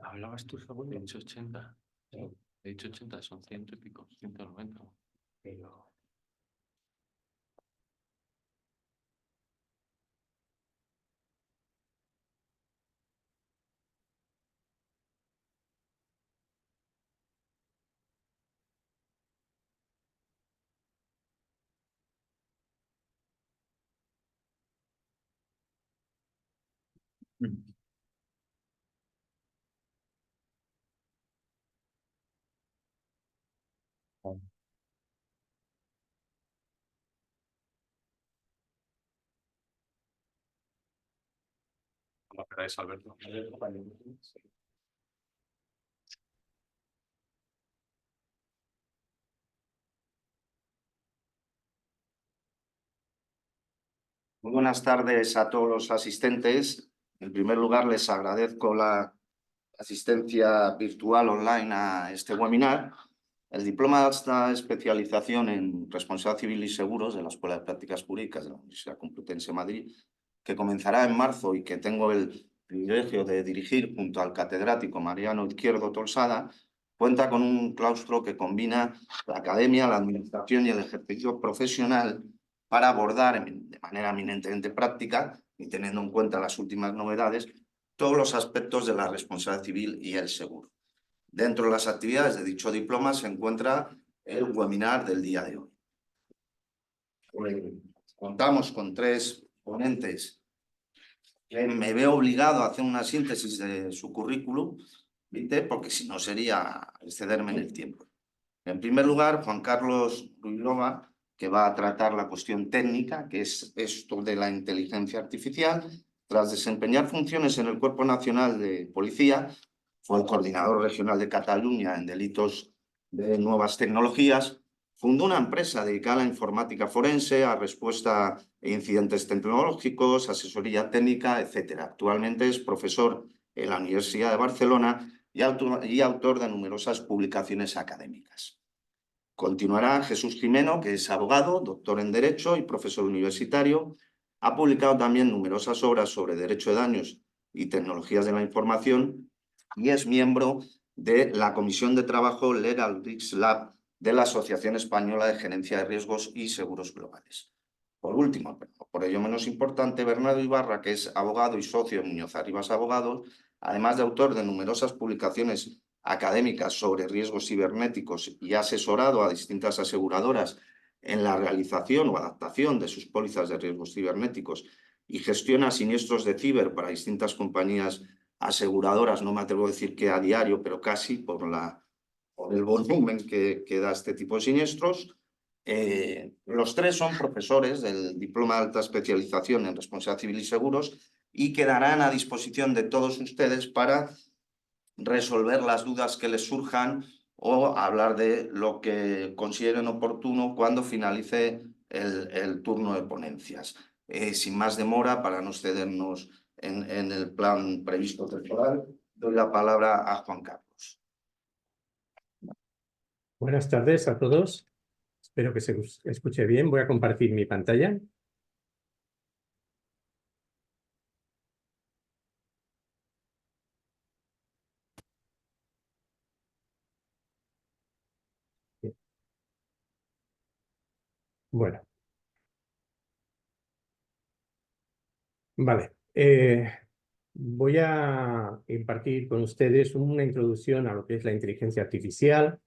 Hablabas tú, Raúl, de 80. De hecho, 80 son 100 y pico, 190. Pero... ¿Cómo queráis, Alberto? Muy buenas tardes a todos los asistentes. En primer lugar, les agradezco la asistencia virtual online a este webinar. El diploma de alta especialización en responsabilidad civil y seguros de la Escuela de Prácticas Jurídicas de la Universidad Complutense de Madrid, que comenzará en marzo y que tengo el privilegio de dirigir junto al catedrático Mariano Izquierdo Tolsada, cuenta con un claustro que combina la academia, la administración y el ejercicio profesional para abordar de manera eminentemente práctica y teniendo en cuenta las últimas novedades todos los aspectos de la responsabilidad civil y el seguro. Dentro de las actividades de dicho diploma se encuentra el webinar del día de hoy. Contamos con 3 ponentes que me veo obligado a hacer una síntesis de su currículum, ¿viste? Porque si no sería excederme en el tiempo. En primer lugar, Juan Carlos Ruilova, que va a tratar la cuestión técnica, que es esto de la inteligencia artificial. Tras desempeñar funciones en el Cuerpo Nacional de Policía, fue el coordinador regional de Cataluña en delitos de nuevas tecnologías. Fundó una empresa dedicada a la informática forense, a respuesta a incidentes tecnológicos, asesoría técnica, etc. Actualmente es profesor en la Universidad de Barcelona y autor de numerosas publicaciones académicas. Continuará Jesús Jimeno, que es abogado, doctor en Derecho y profesor universitario. Ha publicado también numerosas obras sobre derecho de daños y tecnologías de la información y es miembro de la Comisión de Trabajo Legal Risk Lab de la Asociación Española de Gerencia de Riesgos y Seguros Globales. Por último, pero por ello menos importante, Bernardo Ibarra, que es abogado y socio de Muñoz Arribas Abogados, además de autor de numerosas publicaciones académicas sobre riesgos cibernéticos y ha asesorado a distintas aseguradoras en la realización o adaptación de sus pólizas de riesgos cibernéticos y gestiona siniestros de ciber para distintas compañías aseguradoras, no me atrevo a decir que a diario, pero casi por el volumen que da este tipo de siniestros. Los 3 son profesores del diploma de alta especialización en responsabilidad civil y seguros y quedarán a disposición de todos ustedes para resolver las dudas que les surjan o hablar de lo que consideren oportuno cuando finalice el turno de ponencias. Sin más demora, para no excedernos en el plan previsto temporal, doy la palabra a Juan Carlos. Buenas tardes a todos. Espero que se escuche bien. Voy a compartir mi pantalla. Bien. Bueno. Vale. Voy a impartir con ustedes una introducción a lo que es la inteligencia artificial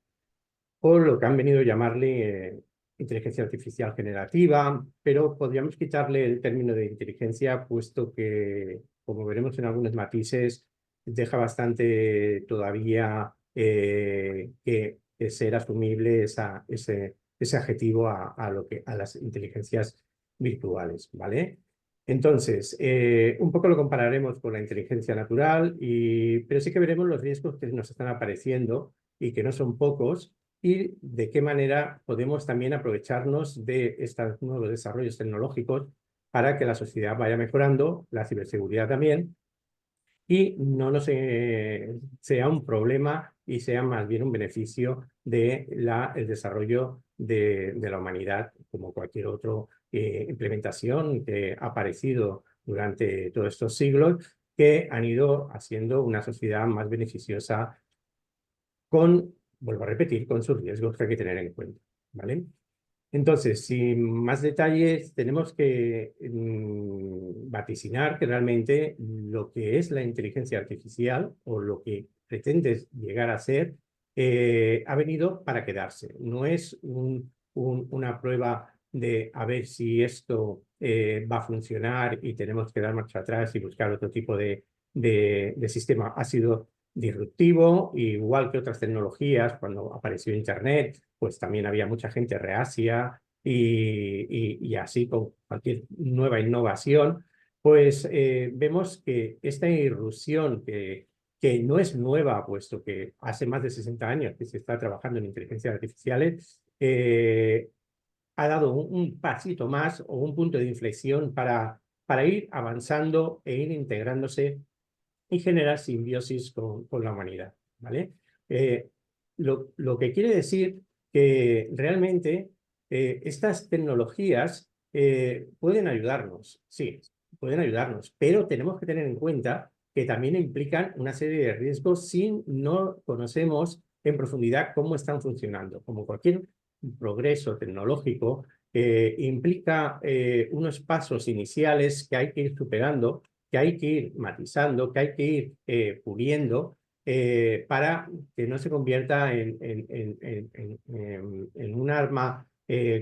o lo que han venido a llamarle inteligencia artificial generativa, pero podríamos quitarle el término de inteligencia puesto que, como veremos en algunos matices, deja bastante todavía que ser asumible ese adjetivo a las inteligencias virtuales, ¿vale? Entonces, un poco lo compararemos con la inteligencia natural, pero sí que veremos los riesgos que nos están apareciendo y que no son pocos, y de qué manera podemos también aprovecharnos de estos nuevos desarrollos tecnológicos para que la sociedad vaya mejorando, la ciberseguridad también, y no nos sea un problema y sea más bien un beneficio del desarrollo de la humanidad, como cualquier otra implementación que ha aparecido durante todos estos siglos que han ido haciendo una sociedad más beneficiosa con, vuelvo a repetir, con sus riesgos que hay que tener en cuenta, ¿vale? Entonces, sin más detalles, tenemos que vaticinar que realmente lo que es la inteligencia artificial o lo que pretende llegar a ser ha venido para quedarse. No es una prueba de a ver si esto va a funcionar y tenemos que dar marcha atrás y buscar otro tipo de sistema. Ha sido disruptivo, igual que otras tecnologías. Cuando apareció Internet, pues también había mucha gente reacia y así con cualquier nueva innovación, pues vemos que esta irrupción que no es nueva, puesto que hace más de 60 años que se está trabajando en inteligencias artificiales, ha dado un pasito más o un punto de inflexión para ir avanzando e ir integrándose y generar simbiosis con la humanidad, ¿vale? Lo que quiere decir que realmente estas tecnologías pueden ayudarnos, sí, pueden ayudarnos, pero tenemos que tener en cuenta que también implican una serie de riesgos si no conocemos en profundidad cómo están funcionando. Como cualquier progreso tecnológico, implica unos pasos iniciales que hay que ir superando, que hay que ir matizando, que hay que ir puliendo para que no se convierta en un arma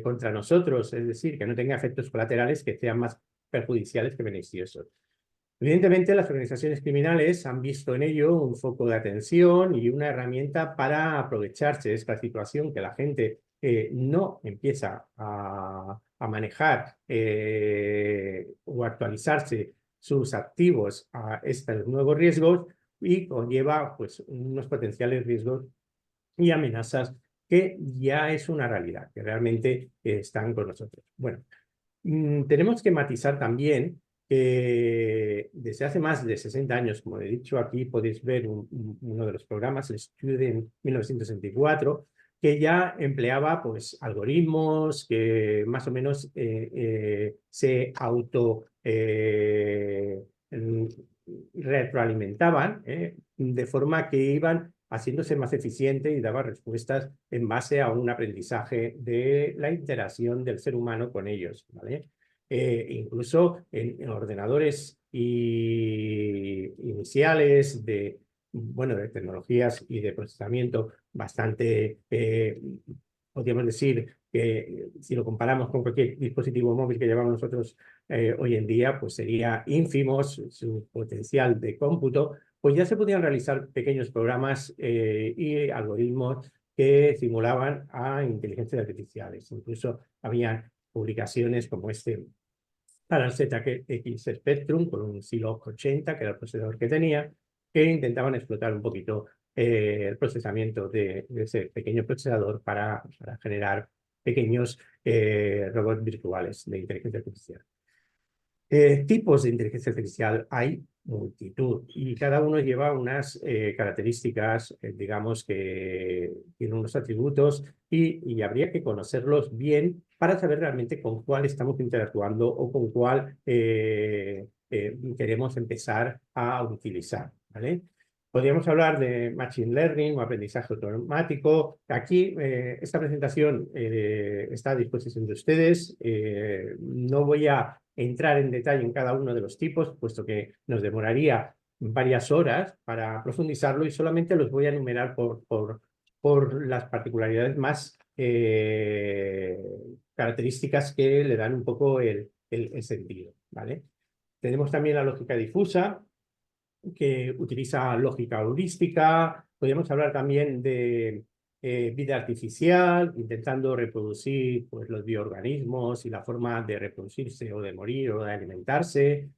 contra nosotros, es decir, que no tenga efectos colaterales que sean más perjudiciales que beneficiosos. Evidentemente, las organizaciones criminales han visto en ello un foco de atención y una herramienta para aprovecharse de esta situación que la gente no empieza a manejar o actualizarse sus activos a estos nuevos riesgos y conlleva pues, unos potenciales riesgos y amenazas que ya es una realidad, que realmente están con nosotros. Bueno, tenemos que matizar también que desde hace más de 60 años, como he dicho aquí, podéis ver uno de los programas, el Student 1964, que ya empleaba pues, algoritmos que más o menos se retroalimentaban, de forma que iban haciéndose más eficiente y daba respuestas en base a un aprendizaje de la interacción del ser humano con ellos, ¿vale? Incluso en ordenadores iniciales bueno, de tecnologías y de procesamiento bastante, podríamos decir, que si lo comparamos con cualquier dispositivo móvil que llevamos nosotros hoy en día, pues sería ínfimo su potencial de cómputo, pues ya se podían realizar pequeños programas y algoritmos que simulaban a inteligencias artificiales. Incluso había publicaciones como para el ZX Spectrum con un Zilog 80, que era el procesador que tenía, que intentaban explotar un poquito el procesamiento de ese pequeño procesador para generar pequeños robots virtuales de inteligencia artificial. Tipos de inteligencia artificial hay multitud y cada uno lleva unas características, digamos, que tienen unos atributos y habría que conocerlos bien para saber realmente con cuál estamos interactuando o con cuál queremos empezar a utilizar, ¿vale? Podríamos hablar de Machine Learning o aprendizaje automático. Aquí esta presentación está a disposición de ustedes. No voy a entrar en detalle en cada uno de los tipos, puesto que nos demoraría varias horas para profundizarlo y solamente los voy a enumerar por las particularidades más características que le dan un poco el sentido, ¿vale? Tenemos también la lógica difusa, que utiliza lógica heurística. Podríamos hablar también de vida artificial, intentando reproducir pues, los bioorganismos y la forma de reproducirse o de morir o de alimentarse.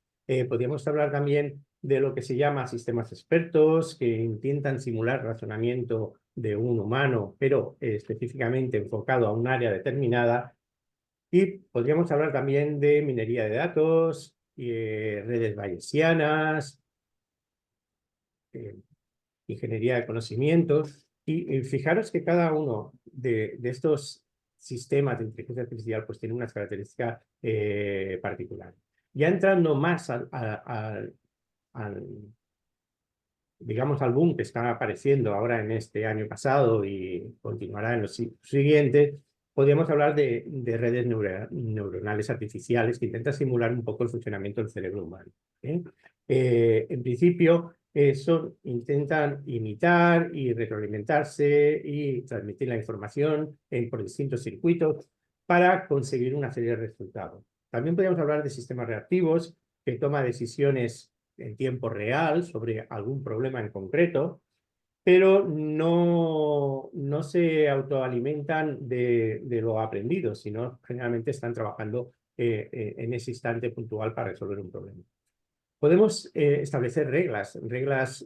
Podríamos hablar también de lo que se llama sistemas expertos, que intentan simular razonamiento de un humano, pero específicamente enfocado a un área determinada. Y podríamos hablar también de minería de datos, redes bayesianas, ingeniería de conocimientos. Y fijaros que cada uno de estos sistemas de inteligencia artificial pues tiene unas características particulares. Ya entrando más digamos, al boom que está apareciendo ahora en este año pasado y continuará en los siguientes, podríamos hablar de redes neuronales artificiales que intentan simular un poco el funcionamiento del cerebro humano. En principio, intentan imitar y retroalimentarse y transmitir la información por distintos circuitos para conseguir una serie de resultados. También podríamos hablar de sistemas reactivos que toman decisiones en tiempo real sobre algún problema en concreto, pero no se autoalimentan de lo aprendido, sino generalmente están trabajando en ese instante puntual para resolver un problema. Podemos establecer reglas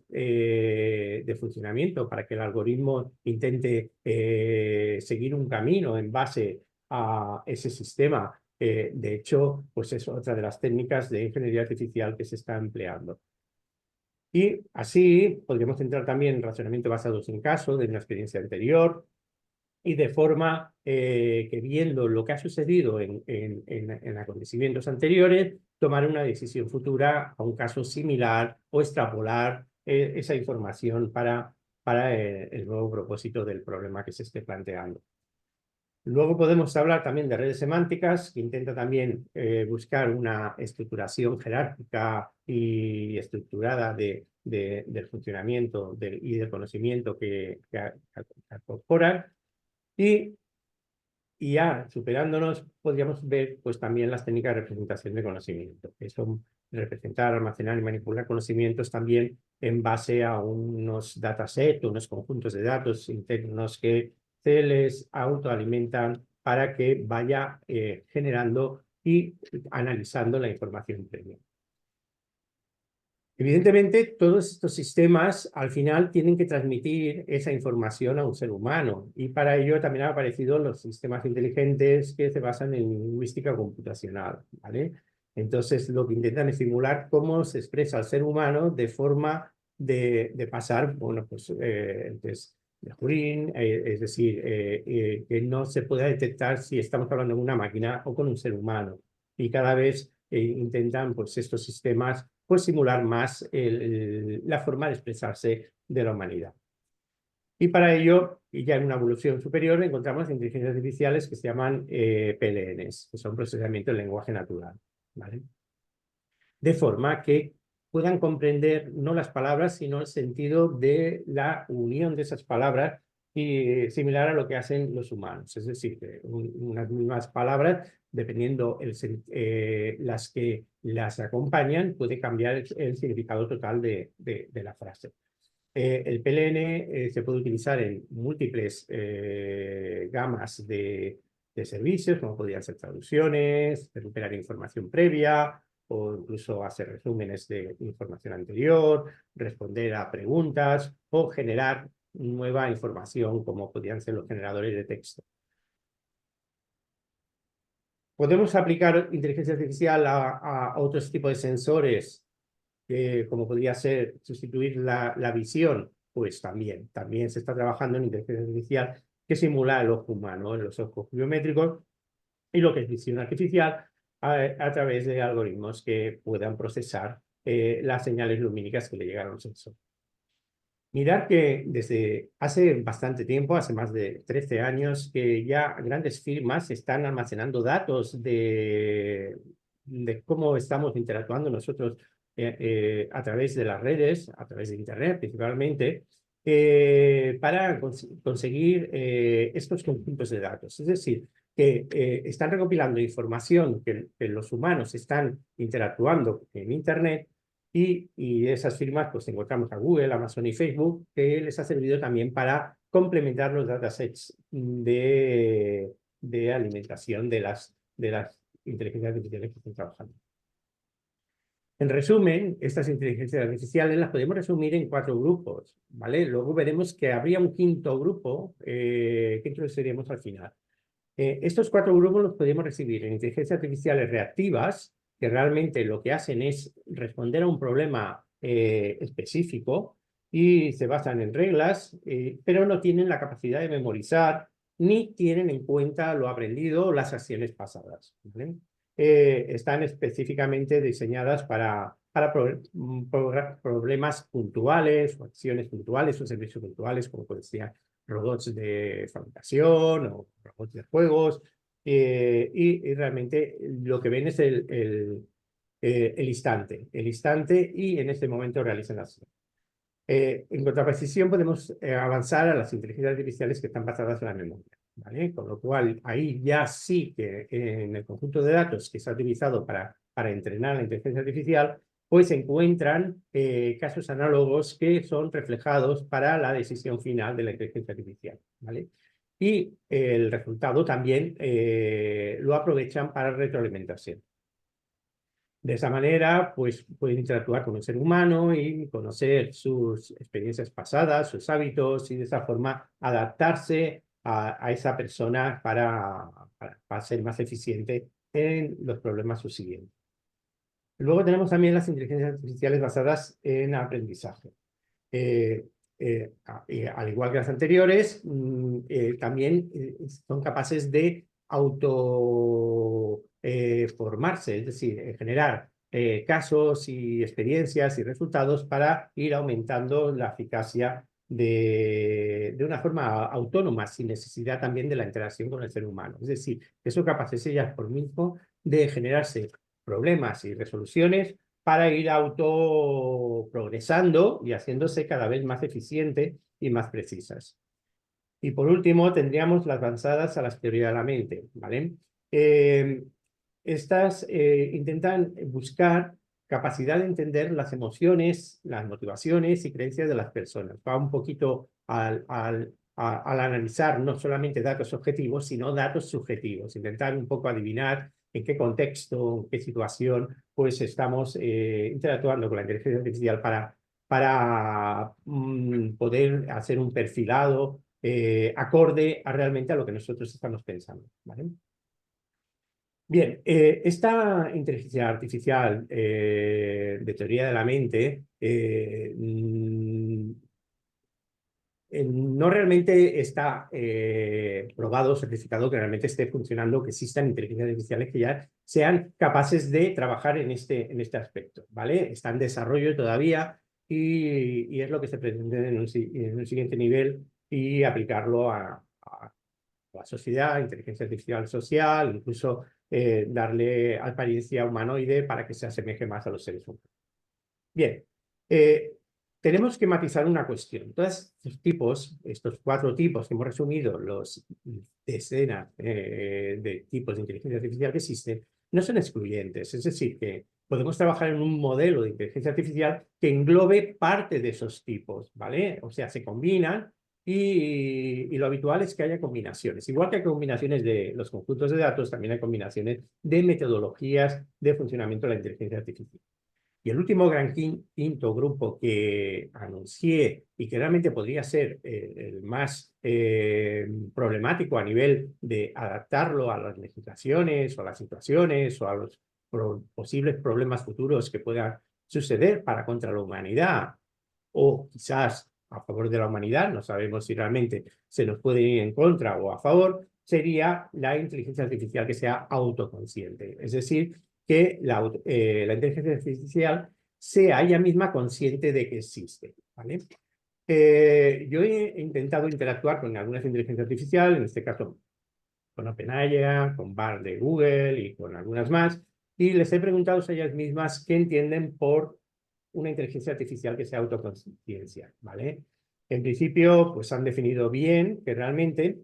de funcionamiento para que el algoritmo intente seguir un camino en base a ese sistema. De hecho, pues es otra de las técnicas de ingeniería artificial que se está empleando. Y así podríamos entrar también en razonamiento basado en caso de una experiencia anterior y de forma que viendo lo que ha sucedido en acontecimientos anteriores, tomar una decisión futura a un caso similar o extrapolar esa información para el nuevo propósito del problema que se esté planteando. Luego podemos hablar también de redes semánticas, que intenta también buscar una estructuración jerárquica y estructurada del funcionamiento y del conocimiento que incorporan. Y ya superándonos, podríamos ver pues, también las técnicas de representación de conocimiento, que son representar, almacenar y manipular conocimientos también en base a unos datasets, unos conjuntos de datos internos que se les autoalimentan para que vaya generando y analizando la información previa. Evidentemente, todos estos sistemas al final tienen que transmitir esa información a un ser humano y para ello también han aparecido los sistemas inteligentes que se basan en lingüística computacional, ¿vale? Entonces, lo que intentan es simular cómo se expresa el ser humano de forma de pasar, bueno, pues, el test de Turing, es decir, que no se pueda detectar si estamos hablando con una máquina o con un ser humano. Y cada vez intentan, pues, estos sistemas pues simular más la forma de expresarse de la humanidad. Y para ello, y ya en una evolución superior, encontramos inteligencias artificiales que se llaman PLNs, que son procesamiento del lenguaje natural, ¿vale? De forma que puedan comprender no las palabras, sino el sentido de la unión de esas palabras, y similar a lo que hacen los humanos. Es decir, unas mismas palabras, dependiendo las que las acompañan, puede cambiar el significado total de la frase. El PLN se puede utilizar en múltiples gamas de servicios, como podrían ser traducciones, recuperar información previa, o incluso hacer resúmenes de información anterior, responder a preguntas o generar nueva información, como podrían ser los generadores de texto. Podemos aplicar inteligencia artificial a otros tipos de sensores, como podría ser sustituir la visión, pues también se está trabajando en inteligencia artificial que simula el ojo humano, en los ojos biométricos, y lo que es visión artificial a través de algoritmos que puedan procesar las señales lumínicas que le llegan a un sensor. Mirad que desde hace bastante tiempo, hace más de 13 años, que ya grandes firmas están almacenando datos de cómo estamos interactuando nosotros a través de las redes, a través de Internet principalmente, para conseguir estos conjuntos de datos. Es decir, que están recopilando información que los humanos están interactuando en Internet y esas firmas pues encontramos a Google, Amazon y Facebook, que les ha servido también para complementar los datasets de alimentación de las inteligencias artificiales que están trabajando. En resumen, estas inteligencias artificiales las podemos resumir en 4 grupos, ¿vale? Luego veremos que habría un quinto grupo que introduciríamos al final. Estos 4 grupos los podemos recibir en inteligencias artificiales reactivas, que realmente lo que hacen es responder a un problema específico y se basan en reglas, pero no tienen la capacidad de memorizar ni tienen en cuenta lo aprendido o las acciones pasadas, ¿vale? están específicamente diseñadas para problemas puntuales, o acciones puntuales, o servicios puntuales, como decía, robots de fabricación o robots de juegos, y realmente lo que ven es el instante, y en este momento realizan la acción. En contraposición, podemos avanzar a las inteligencias artificiales que están basadas en la memoria, ¿vale? Con lo cual, ahí ya sí que en el conjunto de datos que se ha utilizado para entrenar la inteligencia artificial, pues se encuentran casos análogos que son reflejados para la decisión final de la inteligencia artificial, ¿vale? Y el resultado también lo aprovechan para retroalimentación. De esa manera, pues pueden interactuar con un ser humano y conocer sus experiencias pasadas, sus hábitos, y de esa forma adaptarse a esa persona para ser más eficiente en los problemas subsiguientes. Luego tenemos también las inteligencias artificiales basadas en aprendizaje. Al igual que las anteriores, también son capaces de formarse, es decir, generar casos y experiencias y resultados para ir aumentando la eficacia de una forma autónoma, sin necesidad también de la interacción con el ser humano. Es decir, que son capaces ellas por mismo de generarse problemas y resoluciones para ir progresando y haciéndose cada vez más eficiente y más precisas. Y por último, tendríamos las avanzadas a las teorías de la mente, ¿vale? Estas intentan buscar capacidad de entender las emociones, las motivaciones y creencias de las personas. Va un poquito al analizar no solamente datos objetivos, sino datos subjetivos, intentar un poco adivinar en qué contexto, en qué situación, pues estamos interactuando con la inteligencia artificial para poder hacer un perfilado acorde realmente a lo que nosotros estamos pensando, ¿vale? Bien, esta inteligencia artificial de teoría de la mente no realmente está probado o certificado que realmente esté funcionando, que existan inteligencias artificiales que ya sean capaces de trabajar en este aspecto, ¿vale? Está en desarrollo todavía y es lo que se pretende en un siguiente nivel y aplicarlo a la sociedad, inteligencia artificial social, incluso darle apariencia humanoide para que se asemeje más a los seres humanos. Bien, tenemos que matizar una cuestión. Todos estos tipos, estos 4 tipos que hemos resumido, los decenas de tipos de inteligencia artificial que existen, no son excluyentes. Es decir, que podemos trabajar en un modelo de inteligencia artificial que englobe parte de esos tipos, ¿vale? O sea, se combinan y lo habitual es que haya combinaciones. Igual que hay combinaciones de los conjuntos de datos, también hay combinaciones de metodologías de funcionamiento de la inteligencia artificial. Y el último gran quinto grupo que anuncié y que realmente podría ser el más problemático a nivel de adaptarlo a las legislaciones o a las situaciones o a los posibles problemas futuros que puedan suceder para contra la humanidad o quizás a favor de la humanidad, no sabemos si realmente se nos puede ir en contra o a favor, sería la inteligencia artificial que sea autoconsciente. Es decir, que la inteligencia artificial sea ella misma consciente de que existe, ¿vale? Yo he intentado interactuar con algunas inteligencias artificiales, en este caso con OpenAI, con Bard de Google y con algunas más, y les he preguntado a ellas mismas qué entienden por una inteligencia artificial que sea autoconsciencia, ¿vale? En principio, pues han definido bien que realmente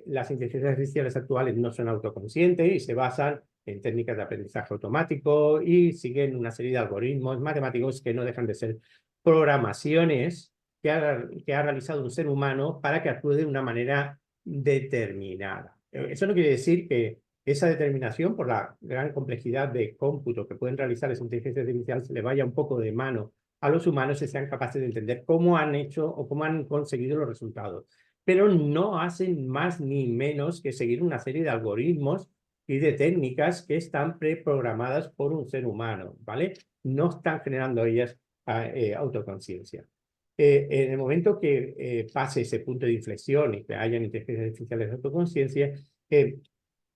las inteligencias artificiales actuales no son autoconscientes y se basan en técnicas de aprendizaje automático y siguen una serie de algoritmos matemáticos que no dejan de ser programaciones que ha realizado un ser humano para que actúe de una manera determinada. Eso no quiere decir que esa determinación, por la gran complejidad de cómputo que pueden realizar las inteligencias artificiales, le vaya un poco de mano a los humanos y sean capaces de entender cómo han hecho o cómo han conseguido los resultados. Pero no hacen más ni menos que seguir una serie de algoritmos y de técnicas que están preprogramadas por un ser humano, ¿vale? No están generando ellas autoconciencia. En el momento que pase ese punto de inflexión y que hayan inteligencias artificiales de autoconciencia,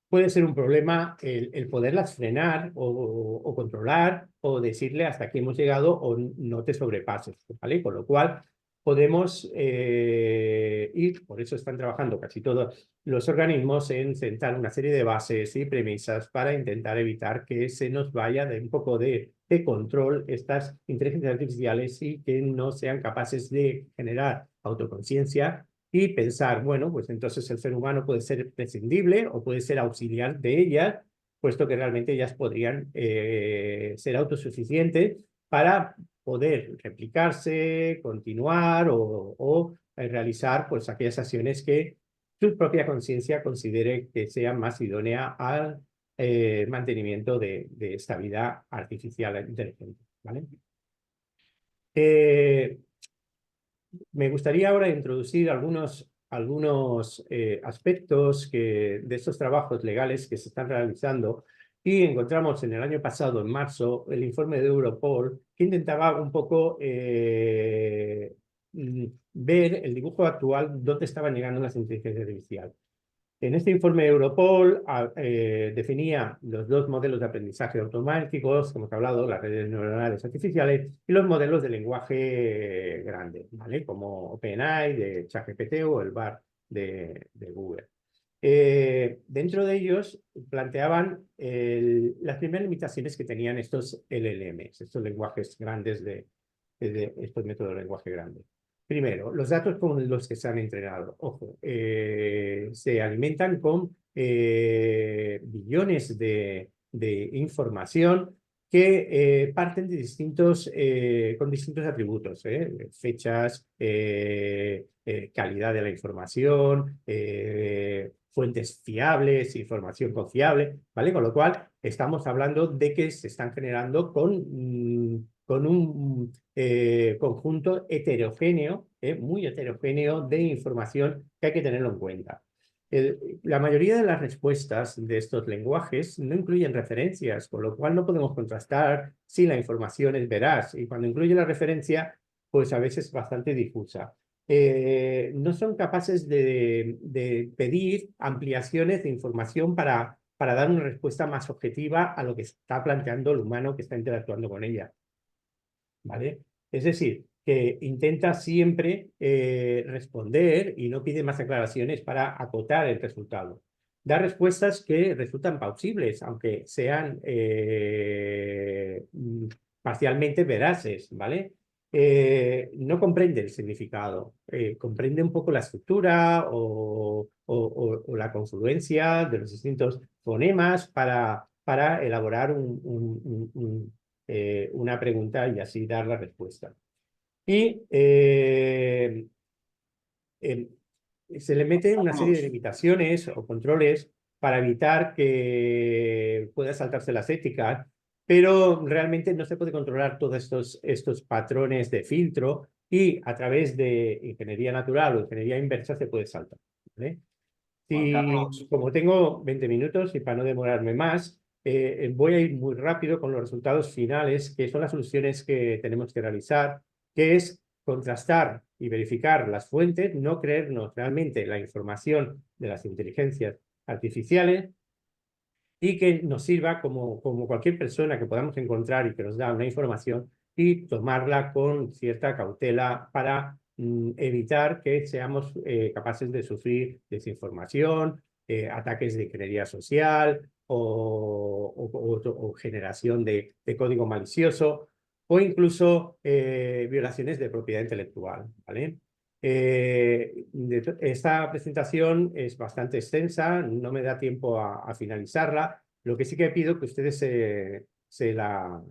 puede ser un problema el poderlas frenar o controlar o decirle hasta aquí hemos llegado o no te sobrepases, ¿vale? Con lo cual podemos ir, por eso están trabajando casi todos los organismos en sentar una serie de bases y premisas para intentar evitar que se nos vaya de un poco de control estas inteligencias artificiales y que no sean capaces de generar autoconciencia y pensar, bueno, pues entonces el ser humano puede ser prescindible o puede ser auxiliar de ellas, puesto que realmente ellas podrían ser autosuficientes para poder replicarse, continuar o realizar pues aquellas acciones que su propia conciencia considere que sean más idónea al mantenimiento de esta vida artificial inteligente, ¿vale? Me gustaría ahora introducir algunos aspectos de estos trabajos legales que se están realizando y encontramos en el año pasado, en marzo, el informe de Europol que intentaba un poco ver el dibujo actual, dónde estaban llegando las inteligencias artificiales. En este informe de Europol definía los dos modelos de aprendizaje automáticos, como hemos hablado, las redes neuronales artificiales, y los modelos de lenguaje grande, ¿vale? Como OpenAI de ChatGPT o el BART de Google. Dentro de ellos planteaban las primeras limitaciones que tenían estos LLMs, estos lenguajes grandes de estos métodos de lenguaje grande. Primero, los datos con los que se han entrenado. Ojo, se alimentan con billones de información que parten de con distintos atributos, fechas, calidad de la información, fuentes fiables, información confiable, ¿vale? Con lo cual, estamos hablando de que se están generando con un conjunto heterogéneo, muy heterogéneo de información que hay que tenerlo en cuenta. La mayoría de las respuestas de estos lenguajes no incluyen referencias, con lo cual no podemos contrastar si la información es veraz. Y cuando incluye la referencia, pues a veces es bastante difusa. No son capaces de pedir ampliaciones de información para dar una respuesta más objetiva a lo que está planteando el humano que está interactuando con ella, ¿vale? Es decir, que intenta siempre responder y no pide más aclaraciones para acotar el resultado. Da respuestas que resultan plausibles, aunque sean parcialmente veraces, ¿vale? No comprende el significado, comprende un poco la estructura o la confluencia de los distintos fonemas para elaborar una pregunta y así dar la respuesta. Y se le meten una serie de limitaciones o controles para evitar que pueda saltarse las éticas, pero realmente no se puede controlar todos estos patrones de filtro y a través de ingeniería natural o ingeniería inversa se puede saltar, ¿vale? Como tengo 20 minutos y para no demorarme más, voy a ir muy rápido con los resultados finales, que son las soluciones que tenemos que realizar, que es contrastar y verificar las fuentes, no creernos realmente la información de las inteligencias artificiales y que nos sirva como cualquier persona que podamos encontrar y que nos da una información y tomarla con cierta cautela para evitar que seamos capaces de sufrir desinformación, ataques de ingeniería social o generación de código malicioso o incluso violaciones de propiedad intelectual, ¿vale? Esta presentación es bastante extensa, no me da tiempo a finalizarla. Lo que sí que pido que ustedes se la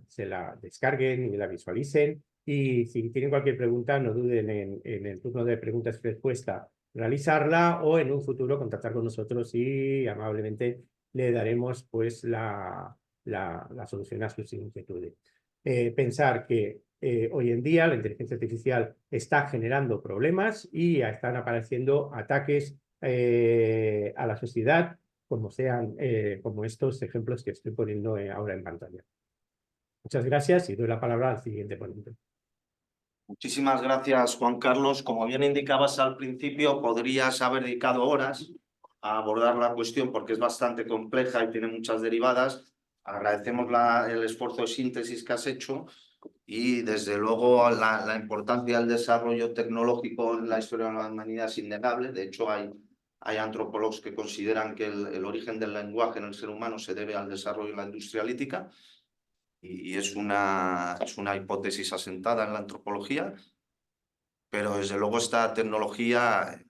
descarguen y la visualicen. Y si tienen cualquier pregunta, no duden en el turno de preguntas y respuestas realizarla o en un futuro contactar con nosotros y amablemente le daremos pues la solución a sus inquietudes. Pensar que hoy en día la inteligencia artificial está generando problemas y están apareciendo ataques a la sociedad, como estos ejemplos que estoy poniendo ahora en pantalla. Muchas gracias y doy la palabra al siguiente ponente. Muchísimas gracias, Juan Carlos. Como bien indicabas al principio, podrías haber dedicado horas a abordar la cuestión porque es bastante compleja y tiene muchas derivadas. Agradecemos el esfuerzo de síntesis que has hecho y desde luego la importancia del desarrollo tecnológico en la historia de la humanidad es innegable. De hecho, hay antropólogos que consideran que el origen del lenguaje en el ser humano se debe al desarrollo de la industria lítica y es una hipótesis asentada en la antropología, pero desde luego esta tecnología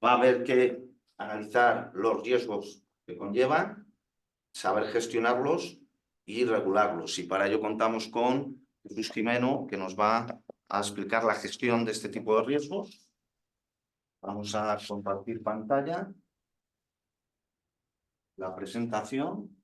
va a haber que analizar los riesgos que conllevan, saber gestionarlos y regularlos. Y para ello contamos con Jesús Jimeno, que nos va a explicar la gestión de este tipo de riesgos. Vamos a compartir pantalla. La presentación.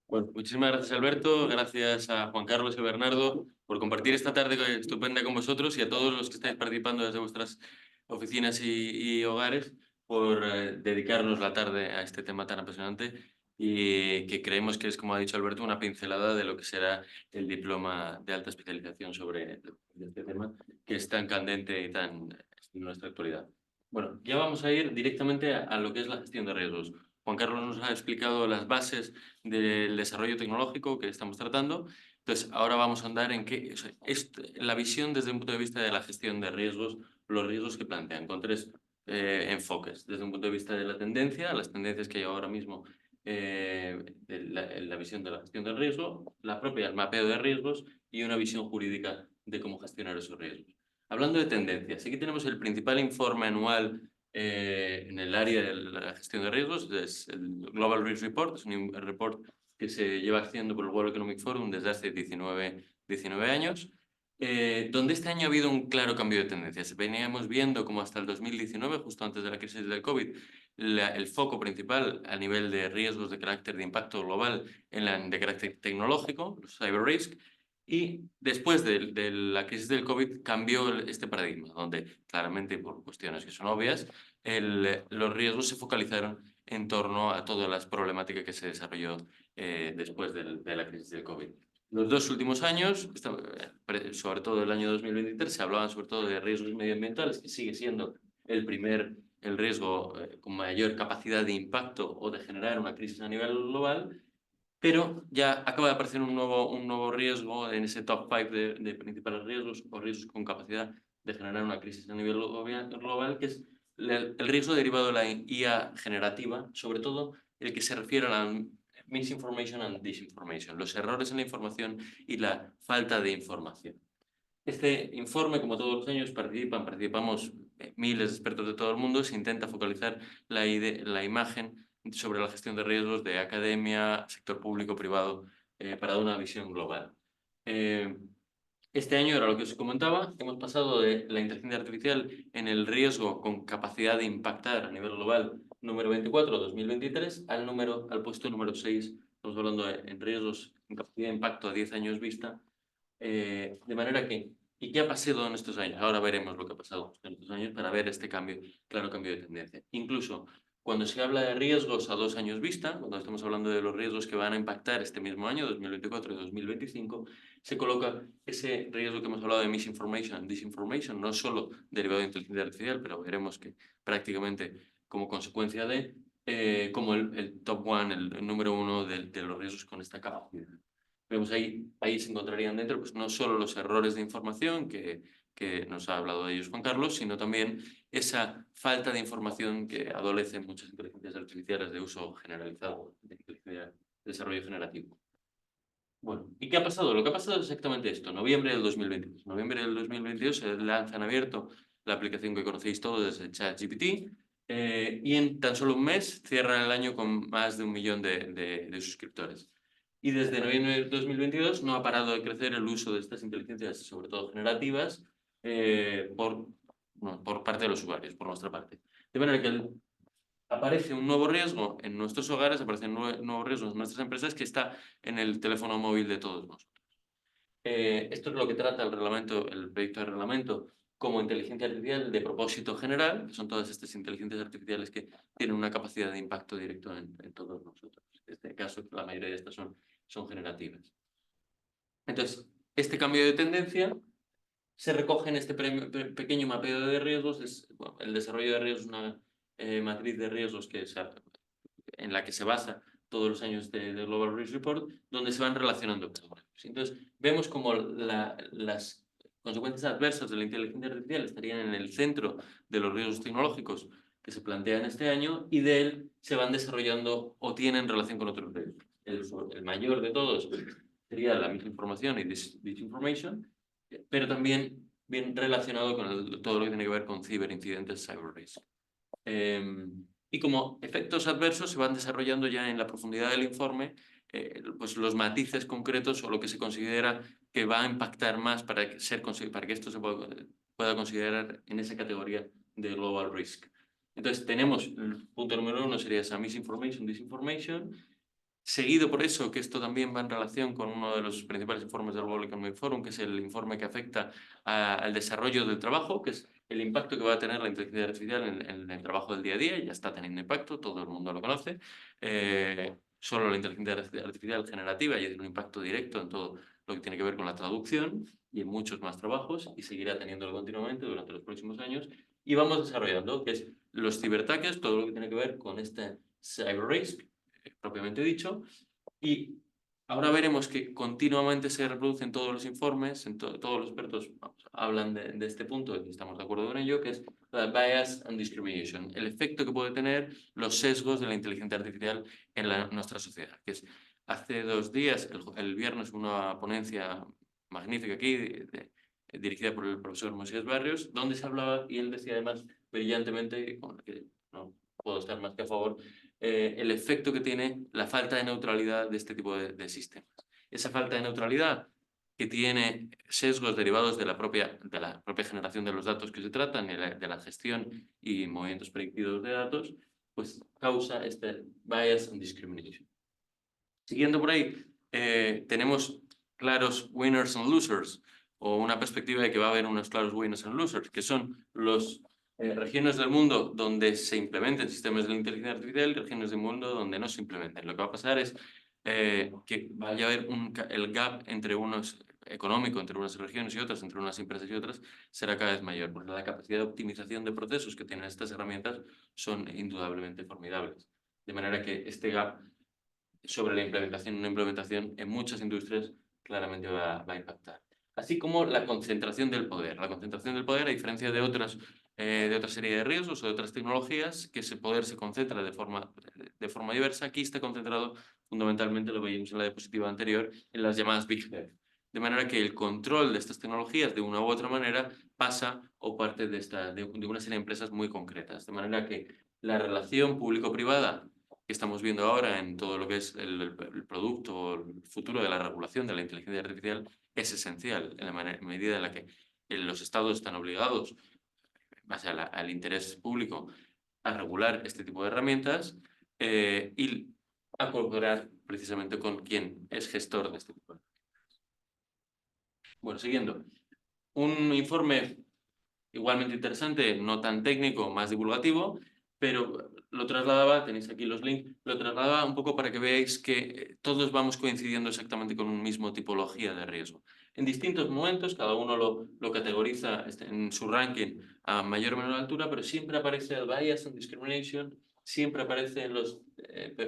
Bueno, muchísimas gracias, Alberto. Gracias a Juan Carlos y Bernardo por compartir esta tarde estupenda con vosotros y a todos los que estáis participando desde vuestras oficinas y hogares por dedicarnos la tarde a este tema tan apasionante y que creemos que es, como ha dicho Alberto, una pincelada de lo que será el diploma de alta especialización sobre este tema que es tan candente y tan en nuestra actualidad. Bueno, ya vamos a ir directamente a lo que es la gestión de riesgos. Juan Carlos nos ha explicado las bases del desarrollo tecnológico que estamos tratando. Entonces, ahora vamos a andar en qué es la visión desde un punto de vista de la gestión de riesgos, los riesgos que plantean, con tres enfoques. Desde un punto de vista de la tendencia, las tendencias que hay ahora mismo la visión de la gestión del riesgo, la propia, el mapeo de riesgos y una visión jurídica de cómo gestionar esos riesgos. Hablando de tendencias, aquí tenemos el principal informe anual en el área de la gestión de riesgos, es el Global Risk Report, es un report que se lleva haciendo por el World Economic Forum desde hace 19 años, donde este año ha habido un claro cambio de tendencias. Veníamos viendo como hasta el 2019, justo antes de la crisis del COVID, el foco principal a nivel de riesgos de carácter de impacto global de carácter tecnológico, los cyber risk, y después de la crisis del COVID cambió este paradigma, donde claramente por cuestiones que son obvias, los riesgos se focalizaron en torno a todas las problemáticas que se desarrolló después de la crisis del COVID. Los dos últimos años, sobre todo el año 2023, se hablaban sobre todo de riesgos medioambientales, que sigue siendo el riesgo con mayor capacidad de impacto o de generar una crisis a nivel global, pero ya acaba de aparecer un nuevo riesgo en ese top 5 de principales riesgos o riesgos con capacidad de generar una crisis a nivel global, que es el riesgo derivado de la IA generativa, sobre todo el que se refiere a la misinformation and disinformation, los errores en la información y la falta de información. Este informe, como todos los años, participamos miles de expertos de todo el mundo, se intenta focalizar la imagen sobre la gestión de riesgos de academia, sector público, privado, para dar una visión global. Este año, era lo que os comentaba, hemos pasado de la inteligencia artificial en el riesgo con capacidad de impactar a nivel global número 24, 2023, al puesto número 6, estamos hablando en riesgos con capacidad de impacto a 10 años vista, de manera que, ¿y qué ha pasado en estos años? Ahora veremos lo que ha pasado en estos años para ver este claro cambio de tendencia. Incluso cuando se habla de riesgos a 2 años vista, cuando estamos hablando de los riesgos que van a impactar este mismo año, 2024 y 2025, se coloca ese riesgo que hemos hablado de misinformation, disinformation, no solo derivado de inteligencia artificial, pero veremos que prácticamente como consecuencia como el top one, el número uno de los riesgos con esta capacidad. Vemos ahí se encontrarían dentro pues, no solo los errores de información que nos ha hablado de ellos Juan Carlos, sino también esa falta de información que adolecen muchas inteligencias artificiales de uso generalizado, de desarrollo generativo. Bueno, ¿y qué ha pasado? Lo que ha pasado es exactamente esto. Noviembre del 2022. Noviembre del 2022 se lanza en abierto la aplicación que conocéis todos desde ChatGPT y en tan solo un mes cierran el año con más de 1 millón de suscriptores. Y desde noviembre de 2022 no ha parado de crecer el uso de estas inteligencias, sobre todo generativas, por parte de los usuarios, por nuestra parte. De manera que aparece un nuevo riesgo en nuestros hogares, aparecen nuevos riesgos en nuestras empresas que está en el teléfono móvil de todos nosotros. Esto es lo que trata el proyecto de reglamento como inteligencia artificial de propósito general, que son todas estas inteligencias artificiales que tienen una capacidad de impacto directo en todos nosotros. En este caso, la mayoría de estas son generativas. Entonces, este cambio de tendencia se recoge en este pequeño mapeo de riesgos. Bueno, el desarrollo de riesgos es una matriz de riesgos en la que se basa todos los años de Global Risk Report, donde se van relacionando problemas. Entonces, vemos como las consecuencias adversas de la inteligencia artificial estarían en el centro de los riesgos tecnológicos que se plantean este año, y de él se van desarrollando o tienen relación con otros riesgos. El mayor de todos sería la misinformación y disinformation, pero también bien relacionado con todo lo que tiene que ver con ciberincidentes, cyber risk. Y como efectos adversos se van desarrollando ya en la profundidad del informe, pues los matices concretos o lo que se considera que va a impactar más para que esto se pueda considerar en esa categoría de global risk. Entonces tenemos el punto número 1 sería esa misinformation, disinformation, seguido por eso, que esto también va en relación con uno de los principales informes del World Economic Forum, que es el informe que afecta al desarrollo del trabajo, que es el impacto que va a tener la inteligencia artificial en el trabajo del día a día. Ya está teniendo impacto, todo el mundo lo conoce. Solo la inteligencia artificial generativa ya tiene un impacto directo en todo lo que tiene que ver con la traducción y en muchos más trabajos, y seguirá teniéndolo continuamente durante los próximos años. Y vamos desarrollando, que es los ciberataques, todo lo que tiene que ver con este cyber risk, propiamente dicho, y ahora veremos que continuamente se reproducen todos los informes, todos los expertos hablan de este punto y estamos de acuerdo con ello, que es la bias and discrimination, el efecto que puede tener los sesgos de la inteligencia artificial en nuestra sociedad. Que es, hace 2 días, el viernes, una ponencia magnífica aquí, dirigida por el profesor Moisés Barrios, donde se hablaba, y él decía además brillantemente, con el que no puedo estar más que a favor, el efecto que tiene la falta de neutralidad de este tipo de sistemas. Esa falta de neutralidad, que tiene sesgos derivados de la propia generación de los datos que se tratan, de la gestión y movimientos predictivos de datos, pues causa este bias and discrimination. Siguiendo por ahí, tenemos claros winners and losers, o una perspectiva de que va a haber unos claros winners and losers, que son las regiones del mundo donde se implementen sistemas de inteligencia artificial y regiones del mundo donde no se implementen. Lo que va a pasar es que vaya a haber el gap económico entre unas regiones y otras, entre unas empresas y otras, será cada vez mayor, porque la capacidad de optimización de procesos que tienen estas herramientas son indudablemente formidables. De manera que este gap sobre una implementación en muchas industrias claramente va a impactar. Así como la concentración del poder. La concentración del poder, a diferencia de otra serie de riesgos o de otras tecnologías, que ese poder se concentra de forma diversa, aquí está concentrado fundamentalmente, lo veíamos en la diapositiva anterior, en las llamadas Big Tech. De manera que el control de estas tecnologías, de una u otra manera, pasa o parte de una serie de empresas muy concretas. De manera que la relación público-privada que estamos viendo ahora en todo lo que es el producto o el futuro de la regulación de la inteligencia artificial es esencial, en la medida en la que los estados están obligados, en base al interés público, a regular este tipo de herramientas y a colaborar precisamente con quien es gestor de este tipo de herramientas. Bueno, siguiendo. Un informe igualmente interesante, no tan técnico, más divulgativo, pero lo trasladaba, tenéis aquí los links, lo trasladaba un poco para que veáis que todos vamos coincidiendo exactamente con un mismo tipología de riesgo. En distintos momentos, cada uno lo categoriza en su ranking a mayor o menor altura, pero siempre aparece el bias and discrimination, siempre aparecen los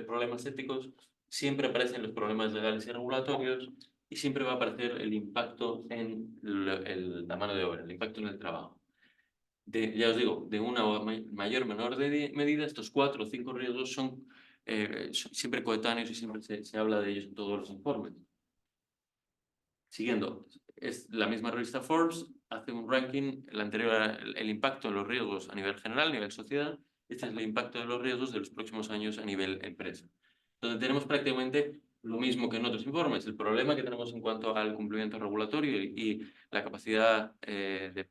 problemas éticos, siempre aparecen los problemas legales y regulatorios, y siempre va a aparecer el impacto en la mano de obra, el impacto en el trabajo. Ya os digo, de una mayor o menor medida, estos 4 o 5 riesgos son siempre coetáneos y siempre se habla de ellos en todos los informes. Siguiendo, es la misma revista Forbes, hace un ranking, el anterior era el impacto en los riesgos a nivel general, a nivel sociedad. Este es el impacto de los riesgos de los próximos años a nivel empresa, donde tenemos prácticamente lo mismo que en otros informes. El problema que tenemos en cuanto al cumplimiento regulatorio y la capacidad de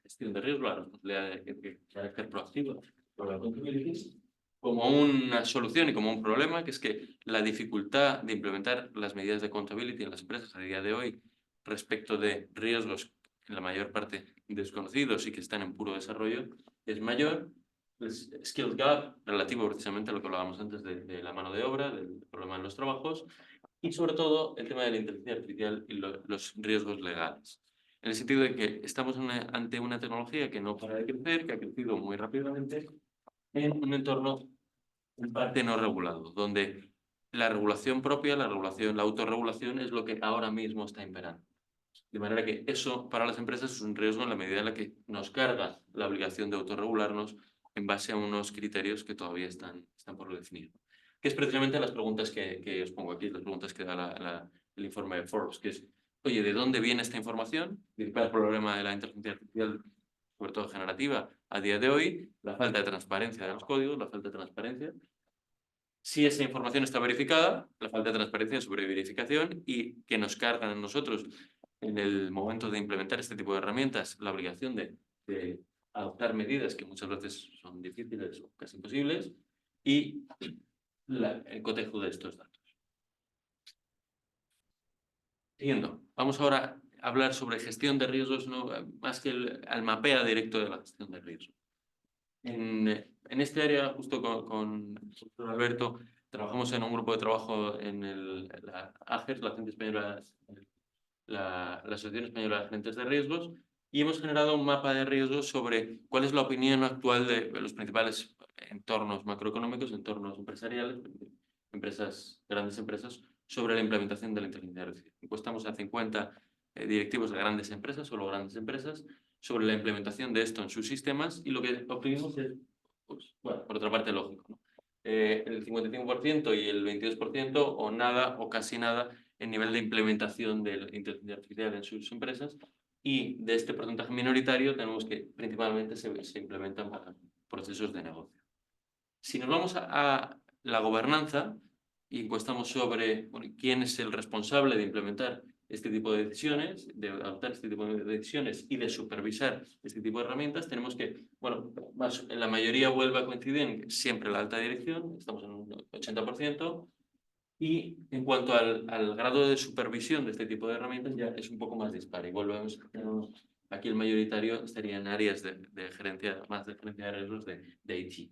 gestión de riesgo, la responsabilidad de carácter proactivo por la accountability, como una solución y como un problema, que es que la dificultad de implementar las medidas de accountability en las empresas a día de hoy respecto de riesgos en la mayor parte desconocidos y que están en puro desarrollo es mayor. El skills gap, relativo precisamente a lo que hablábamos antes de la mano de obra, del problema en los trabajos, y sobre todo el tema de la inteligencia artificial y los riesgos legales. en el sentido de que estamos ante una tecnología que no para de crecer, que ha crecido muy rápidamente, en un entorno en parte no regulado, donde la regulación propia, la autorregulación es lo que ahora mismo está imperando. De manera que eso para las empresas es un riesgo en la medida en la que nos carga la obligación de autorregularnos en base a unos criterios que todavía están por definir. Que es precisamente las preguntas que os pongo aquí, las preguntas que da el informe de Forbes, que es, oye, ¿de dónde viene esta información? El problema de la inteligencia artificial, sobre todo generativa, a día de hoy, la falta de transparencia de los códigos, la falta de transparencia. Si esa información está verificada, la falta de transparencia sobre verificación y que nos cargan a nosotros en el momento de implementar este tipo de herramientas la obligación de adoptar medidas que muchas veces son difíciles o casi imposibles y el cotejo de estos datos. Siguiendo, vamos ahora a hablar sobre gestión de riesgos, no, más que el mapeo directo de la gestión de riesgos. En este área, justo con Alberto, trabajamos en un grupo de trabajo en la AGER, la Agencia Española, la Asociación Española de Agentes de Riesgos, y hemos generado un mapa de riesgos sobre cuál es la opinión actual de los principales entornos macroeconómicos, entornos empresariales, grandes empresas, sobre la implementación de la inteligencia artificial. Encuestamos a 50 directivos de grandes empresas, solo grandes empresas, sobre la implementación de esto en sus sistemas, y lo que obtuvimos es, pues, bueno, por otra parte, lógico, ¿no? El 55% y el 22% o nada o casi nada en nivel de implementación de la inteligencia artificial en sus empresas, y de este porcentaje minoritario tenemos que principalmente se implementan para procesos de negocio. Si nos vamos a la gobernanza y encuestamos sobre quién es el responsable de implementar este tipo de decisiones, de adoptar este tipo de decisiones y de supervisar este tipo de herramientas, tenemos que, bueno, en la mayoría vuelve a coincidir en siempre la alta dirección, estamos en un 80%, y en cuanto al grado de supervisión de este tipo de herramientas ya es un poco más dispar. Y volvemos, aquí el mayoritario estaría en áreas de gerencia, más de gerencia de riesgos de IT.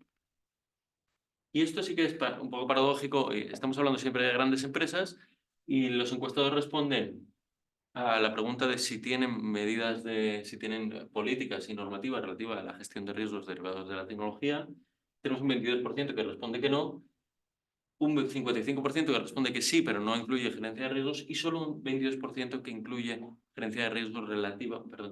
Y esto sí que es un poco paradójico. Estamos hablando siempre de grandes empresas y los encuestados responden a la pregunta de si tienen si tienen políticas y normativas relativas a la gestión de riesgos derivados de la tecnología. Tenemos un 22% que responde que no, un 55% que responde que sí, pero no incluye gerencia de riesgos, y solo un 22% que incluye gerencia de riesgos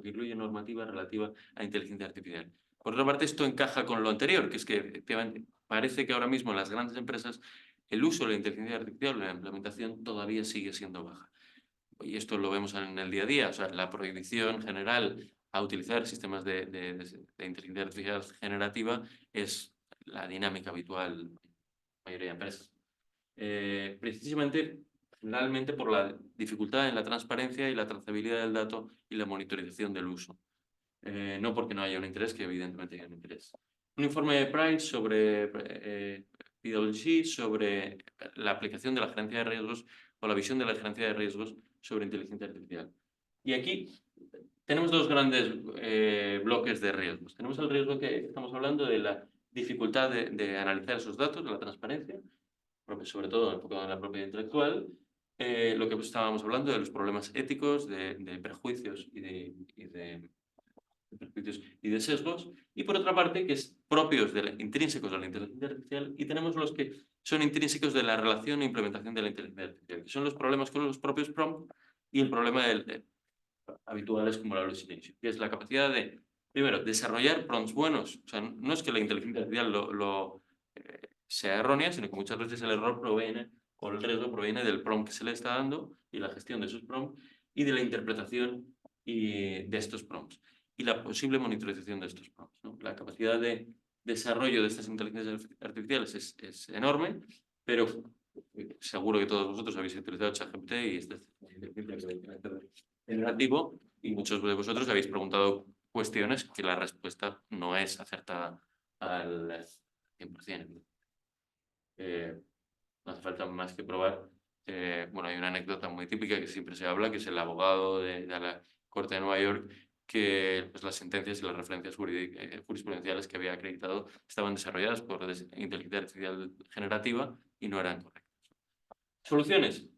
que incluye normativa relativa a inteligencia artificial. Por otra parte, esto encaja con lo anterior, que es que efectivamente parece que ahora mismo en las grandes empresas el uso de la inteligencia artificial, la implementación, todavía sigue siendo baja. Y esto lo vemos en el día a día, o sea, la prohibición general a utilizar sistemas de inteligencia artificial generativa es la dinámica habitual en la mayoría de empresas. Precisamente, generalmente por la dificultad en la transparencia y la trazabilidad del dato y la monitorización del uso. No porque no haya un interés, que evidentemente hay un interés. Un informe de Price sobre PwC sobre la aplicación de la gerencia de riesgos o la visión de la gerencia de riesgos sobre inteligencia artificial. Y aquí tenemos dos grandes bloques de riesgos. Tenemos el riesgo que estamos hablando de la dificultad de analizar esos datos, de la transparencia, sobre todo enfocado en la propiedad intelectual, lo que estábamos hablando de los problemas éticos, de prejuicios y de prejuicios y de sesgos, y por otra parte, que es propios intrínsecos de la inteligencia artificial, y tenemos los que son intrínsecos de la relación e implementación de la inteligencia artificial, que son los problemas con los propios prompts y el problema habituales como la hallucination, que es la capacidad de, primero, desarrollar prompts buenos. O sea, no es que la inteligencia artificial sea errónea, sino que muchas veces el error proviene, o el riesgo proviene del prompt que se le está dando y la gestión de esos prompts y de la interpretación de estos prompts y la posible monitorización de estos prompts, ¿no? La capacidad de desarrollo de estas inteligencias artificiales es enorme, pero seguro que todos vosotros habéis utilizado ChatGPT y esta generativo, y muchos de vosotros habéis preguntado cuestiones que la respuesta no es acertada al 100%. No hace falta más que probar. Bueno, hay una anécdota muy típica que siempre se habla, que es el abogado de la Corte de Nueva York, que pues, las sentencias y las referencias jurisprudenciales que había acreditado estaban desarrolladas por inteligencia artificial generativa y no eran correctas. Soluciones.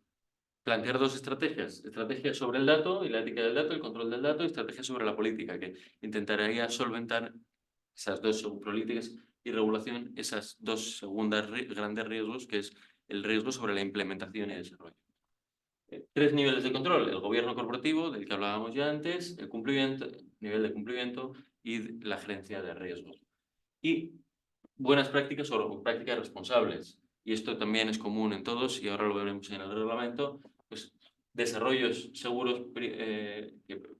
plantear dos estrategias. Estrategia sobre el dato y la ética del dato, el control del dato, y estrategia sobre la política, que intentaría solventar esas dos políticas y regulación, esas dos segundas grandes riesgos, que es el riesgo sobre la implementación y desarrollo. Tres niveles de control: el gobierno corporativo, del que hablábamos ya antes, el cumplimiento, nivel de cumplimiento y la gerencia de riesgos. Y buenas prácticas o prácticas responsables. Y esto también es común en todos, y ahora lo veremos en el reglamento, pues desarrollos seguros que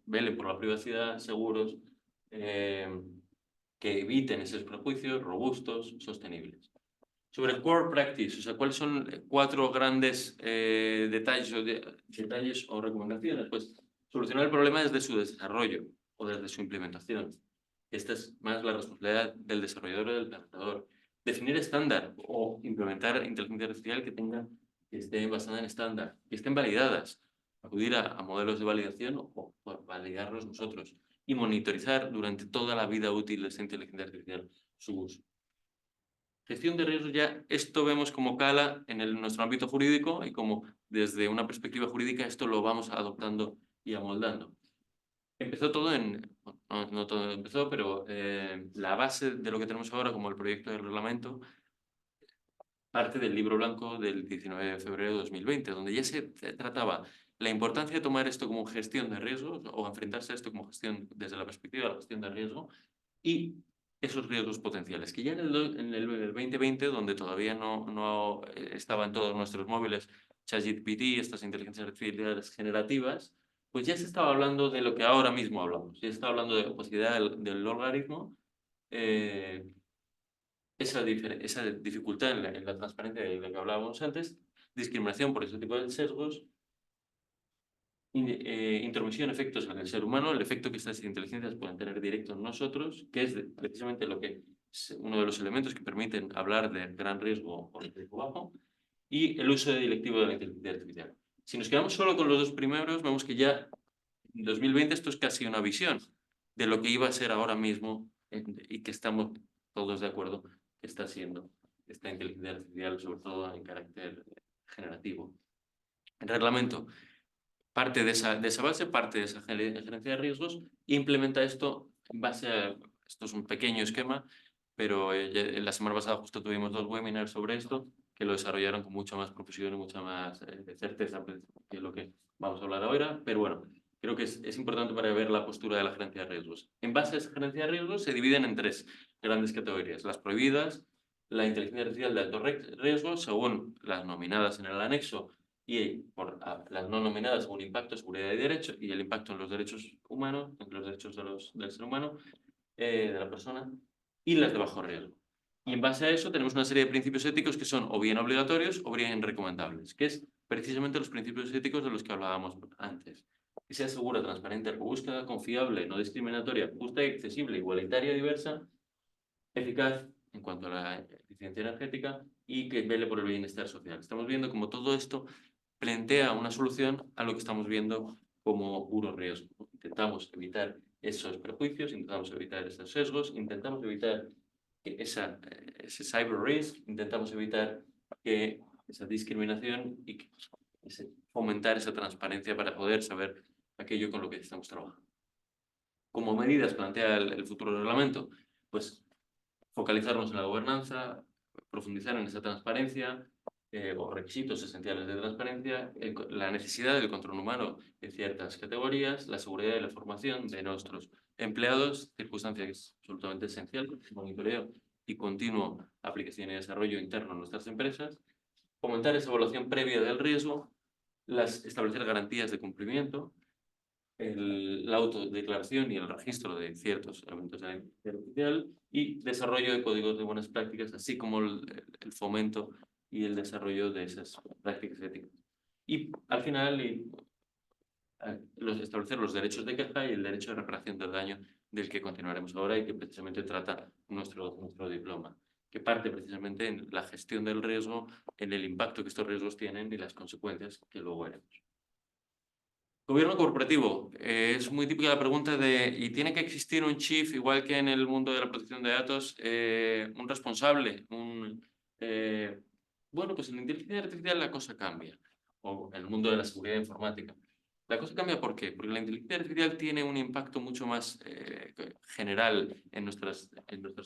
velen por la privacidad, seguros, que eviten esos prejuicios, robustos, sostenibles. Sobre core practice, o sea, ¿cuáles son cuatro grandes detalles o recomendaciones? Pues solucionar el problema desde su desarrollo o desde su implementación. Esta es más la responsabilidad del desarrollador o del planteador. Definir estándar o implementar inteligencia artificial que esté basada en estándar, que estén validadas. Acudir a modelos de validación o validarlos nosotros. Y monitorizar durante toda la vida útil de esta inteligencia artificial su uso. Gestión de riesgos, ya esto vemos como cala en nuestro ámbito jurídico y como desde una perspectiva jurídica esto lo vamos adoptando y amoldando. Empezó todo no todo empezó, pero la base de lo que tenemos ahora como el proyecto de reglamento parte del libro blanco del 19 de febrero de 2020, donde ya se trataba la importancia de tomar esto como gestión de riesgos o enfrentarse a esto como gestión desde la perspectiva de la gestión de riesgo y esos riesgos potenciales, que ya en el 2020, donde todavía no estaban todos nuestros móviles, ChatGPT, estas inteligencias artificiales generativas, pues ya se estaba hablando de lo que ahora mismo hablamos. Ya se estaba hablando de opacidad del logaritmo, esa dificultad en la transparencia de la que hablábamos antes, discriminación por ese tipo de sesgos, intromisión, efectos en el ser humano, el efecto que estas inteligencias pueden tener directo en nosotros, que es precisamente uno de los elementos que permiten hablar de gran riesgo o riesgo bajo, y el uso directivo de la inteligencia artificial. Si nos quedamos solo con los dos primeros, vemos que ya en 2020 esto es casi una visión de lo que iba a ser ahora mismo y que estamos todos de acuerdo que está siendo esta inteligencia artificial, sobre todo en carácter generativo. El reglamento parte de esa base, parte de esa gerencia de riesgos, e implementa esto en base a... Esto es un pequeño esquema, pero la semana pasada justo tuvimos 2 webinars sobre esto, que lo desarrollaron con mucha más profesión y mucha más certeza que lo que vamos a hablar ahora. Pero bueno, creo que es importante para ver la postura de la gerencia de riesgos. En base a esa gerencia de riesgos se dividen en 3 grandes categorías: las prohibidas, la inteligencia artificial de alto riesgo, según las nominadas en el anexo, y por las no nominadas según impacto, seguridad y derecho, y el impacto en los derechos humanos, en los derechos del ser humano, de la persona, y las de bajo riesgo. Y en base a eso tenemos una serie de principios éticos que son o bien obligatorios o bien recomendables, que es precisamente los principios éticos de los que hablábamos antes. Que sea segura, transparente, robusτα, confiable, no discriminatoria, justa y accesible, igualitaria y diversa, eficaz en cuanto a la eficiencia energética y que vele por el bienestar social. Estamos viendo como todo esto plantea una solución a lo que estamos viendo como puro riesgo. Intentamos evitar esos prejuicios, intentamos evitar esos sesgos, intentamos evitar ese cyber risk, intentamos evitar esa discriminación y fomentar esa transparencia para poder saber aquello con lo que estamos trabajando. Como medidas plantea el futuro reglamento, pues focalizarnos en la gobernanza, profundizar en esa transparencia, o requisitos esenciales de transparencia, la necesidad del control humano en ciertas categorías, la seguridad y la formación de nuestros empleados, circunstancia que es absolutamente esencial, monitoreo y continuo aplicación y desarrollo interno en nuestras empresas, fomentar esa evaluación previa del riesgo, establecer garantías de cumplimiento, la autodeclaración y el registro de ciertos elementos de la inteligencia artificial y desarrollo de códigos de buenas prácticas, así como el fomento y el desarrollo de esas prácticas éticas. Y al final, establecer los derechos de queja y el derecho de reparación del daño, del que continuaremos ahora y que precisamente trata nuestro diploma, que parte precisamente en la gestión del riesgo, en el impacto que estos riesgos tienen y las consecuencias que luego veremos. Gobierno corporativo. Es muy típica la pregunta de ¿y tiene que existir un chief, igual que en el mundo de la protección de datos, un responsable? Bueno, pues en la inteligencia artificial la cosa cambia. o en el mundo de la seguridad informática. La cosa cambia ¿por qué? Porque la inteligencia artificial tiene un impacto mucho más general en nuestras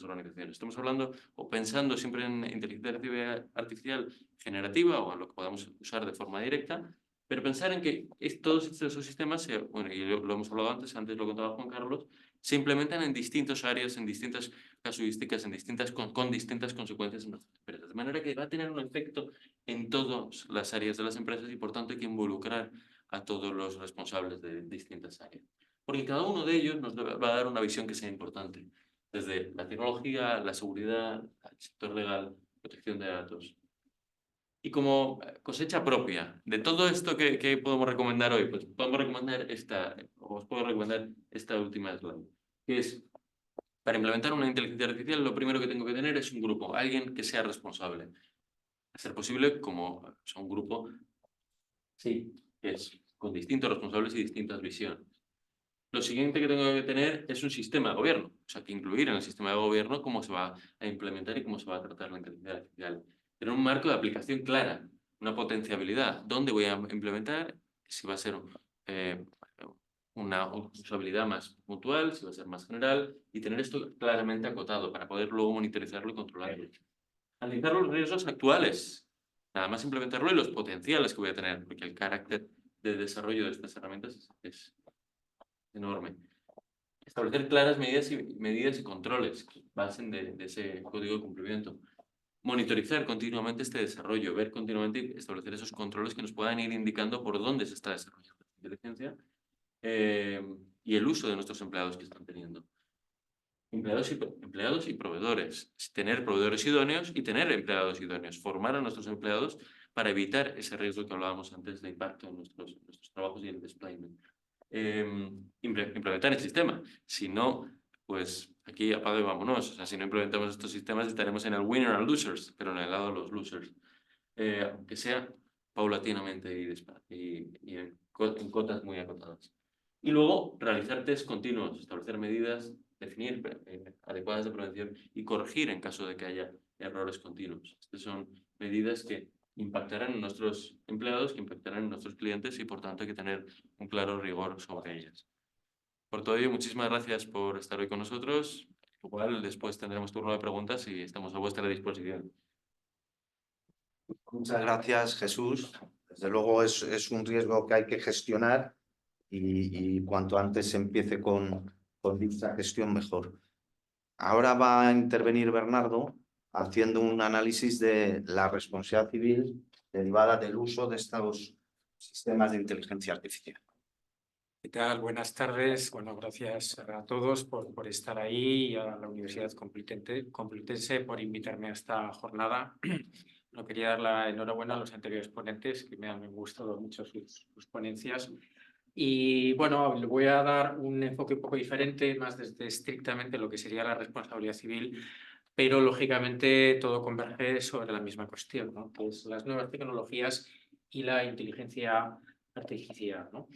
organizaciones. Estamos hablando o pensando siempre en inteligencia artificial generativa o en lo que podamos usar de forma directa, pero pensar en que todos esos sistemas, bueno, y lo hemos hablado antes lo contaba Juan Carlos, se implementan en distintas áreas, en distintas casuísticas, con distintas consecuencias en nuestras empresas. De manera que va a tener un efecto en todas las áreas de las empresas y por tanto hay que involucrar a todos los responsables de distintas áreas. Porque cada uno de ellos nos va a dar una visión que sea importante, desde la tecnología, la seguridad, el sector legal, protección de datos. Y como cosecha propia de todo esto que podemos recomendar hoy, pues podemos recomendar os puedo recomendar esta última slide, que es, para implementar una inteligencia artificial, lo primero que tengo que tener es un grupo, alguien que sea responsable. A ser posible, como un grupo, sí, que es con distintos responsables y distintas visiones. Lo siguiente que tengo que tener es un sistema de gobierno, o sea, que incluir en el sistema de gobierno cómo se va a implementar y cómo se va a tratar la inteligencia artificial. Tener un marco de aplicación clara, una potenciabilidad, dónde voy a implementar, si va a ser una usabilidad más puntual, si va a ser más general, y tener esto claramente acotado para poder luego monitorizarlo y controlarlo. Analizar los riesgos actuales, nada más implementarlo y los potenciales que voy a tener, porque el carácter de desarrollo de estas herramientas es enorme. Establecer claras medidas y controles que basen de ese código de cumplimiento. Monitorizar continuamente este desarrollo, ver continuamente y establecer esos controles que nos puedan ir indicando por dónde se está desarrollando la inteligencia y el uso de nuestros empleados que están teniendo. Empleados y proveedores. Tener proveedores idóneos y tener empleados idóneos. Formar a nuestros empleados para evitar ese riesgo que hablábamos antes de impacto en nuestros trabajos y el deployment. Implementar el sistema. Si no, pues aquí apaga y vámonos. O sea, si no implementamos estos sistemas estaremos en el winner and losers, pero en el lado de los losers. Aunque sea paulatinamente y en cotas muy acotadas. Y luego realizar test continuos, establecer medidas, definir adecuadas de prevención y corregir en caso de que haya errores continuos. Estas son medidas que impactarán en nuestros empleados, que impactarán en nuestros clientes y por tanto hay que tener un claro rigor sobre ellas. Por todo ello, muchísimas gracias por estar hoy con nosotros. Igual después tendremos turno de preguntas y estamos a vuestra disposición. Muchas gracias, Jesús. Desde luego es un riesgo que hay que gestionar y cuanto antes se empiece con dicha gestión, mejor. Ahora va a intervenir Bernardo haciendo un análisis de la responsabilidad civil derivada del uso de estos sistemas de inteligencia artificial. ¿Qué tal? Buenas tardes. Bueno, gracias a todos por estar ahí y a la Universidad Complutense por invitarme a esta jornada. No quería dar la enhorabuena a los anteriores ponentes, que me han gustado mucho sus ponencias. Y bueno, le voy a dar un enfoque un poco diferente, más desde estrictamente lo que sería la responsabilidad civil, pero lógicamente todo converge sobre la misma cuestión, ¿no? Que es las nuevas tecnologías y la inteligencia artificial, ¿no?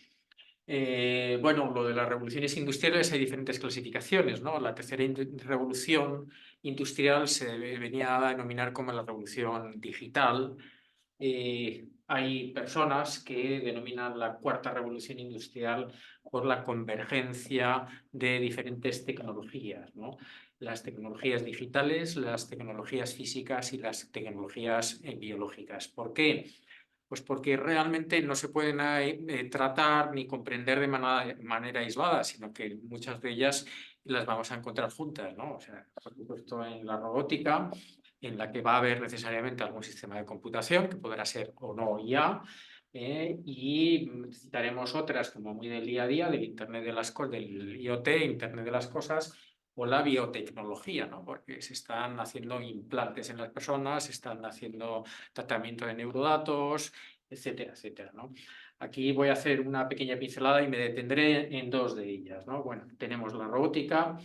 Bueno, lo de las revoluciones industriales hay diferentes clasificaciones, ¿no? La tercera revolución industrial se venía a denominar como la revolución digital. Hay personas que denominan la cuarta revolución industrial por la convergencia de diferentes tecnologías, ¿no? Las tecnologías digitales, las tecnologías físicas y las tecnologías biológicas. ¿Por qué? Pues porque realmente no se pueden tratar ni comprender de manera aislada, sino que muchas de ellas las vamos a encontrar juntas, ¿no? O sea, por supuesto, en la robótica, en la que va a haber necesariamente algún sistema de computación, que podrá ser o no IA, y necesitaremos otras como muy del día a día, del Internet de las cosas, del IoT, Internet de las cosas, o la biotecnología, ¿no? Porque se están haciendo implantes en las personas, se están haciendo tratamiento de neurodatos, etcétera, etcétera, ¿no? Aquí voy a hacer una pequeña pincelada y me detendré en dos de ellas, ¿no? Bueno, tenemos la robótica,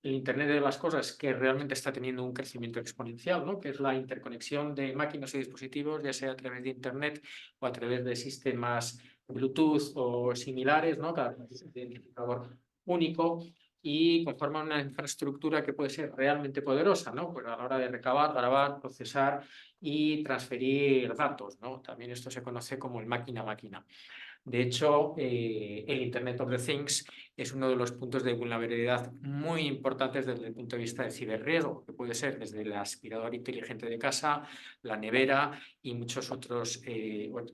el Internet de las cosas, que realmente está teniendo un crecimiento exponencial, ¿no? Que es la interconexión de máquinas y dispositivos, ya sea a través de Internet o a través de sistemas Bluetooth o similares, ¿no? Cada identificador único. y conforman una infraestructura que puede ser realmente poderosa, ¿no? Pues a la hora de recabar, grabar, procesar y transferir datos, ¿no? También esto se conoce como el máquina-máquina. De hecho, el Internet of the Things es uno de los puntos de vulnerabilidad muy importantes desde el punto de vista del ciberriesgo, que puede ser desde el aspirador inteligente de casa, la nevera y muchos otros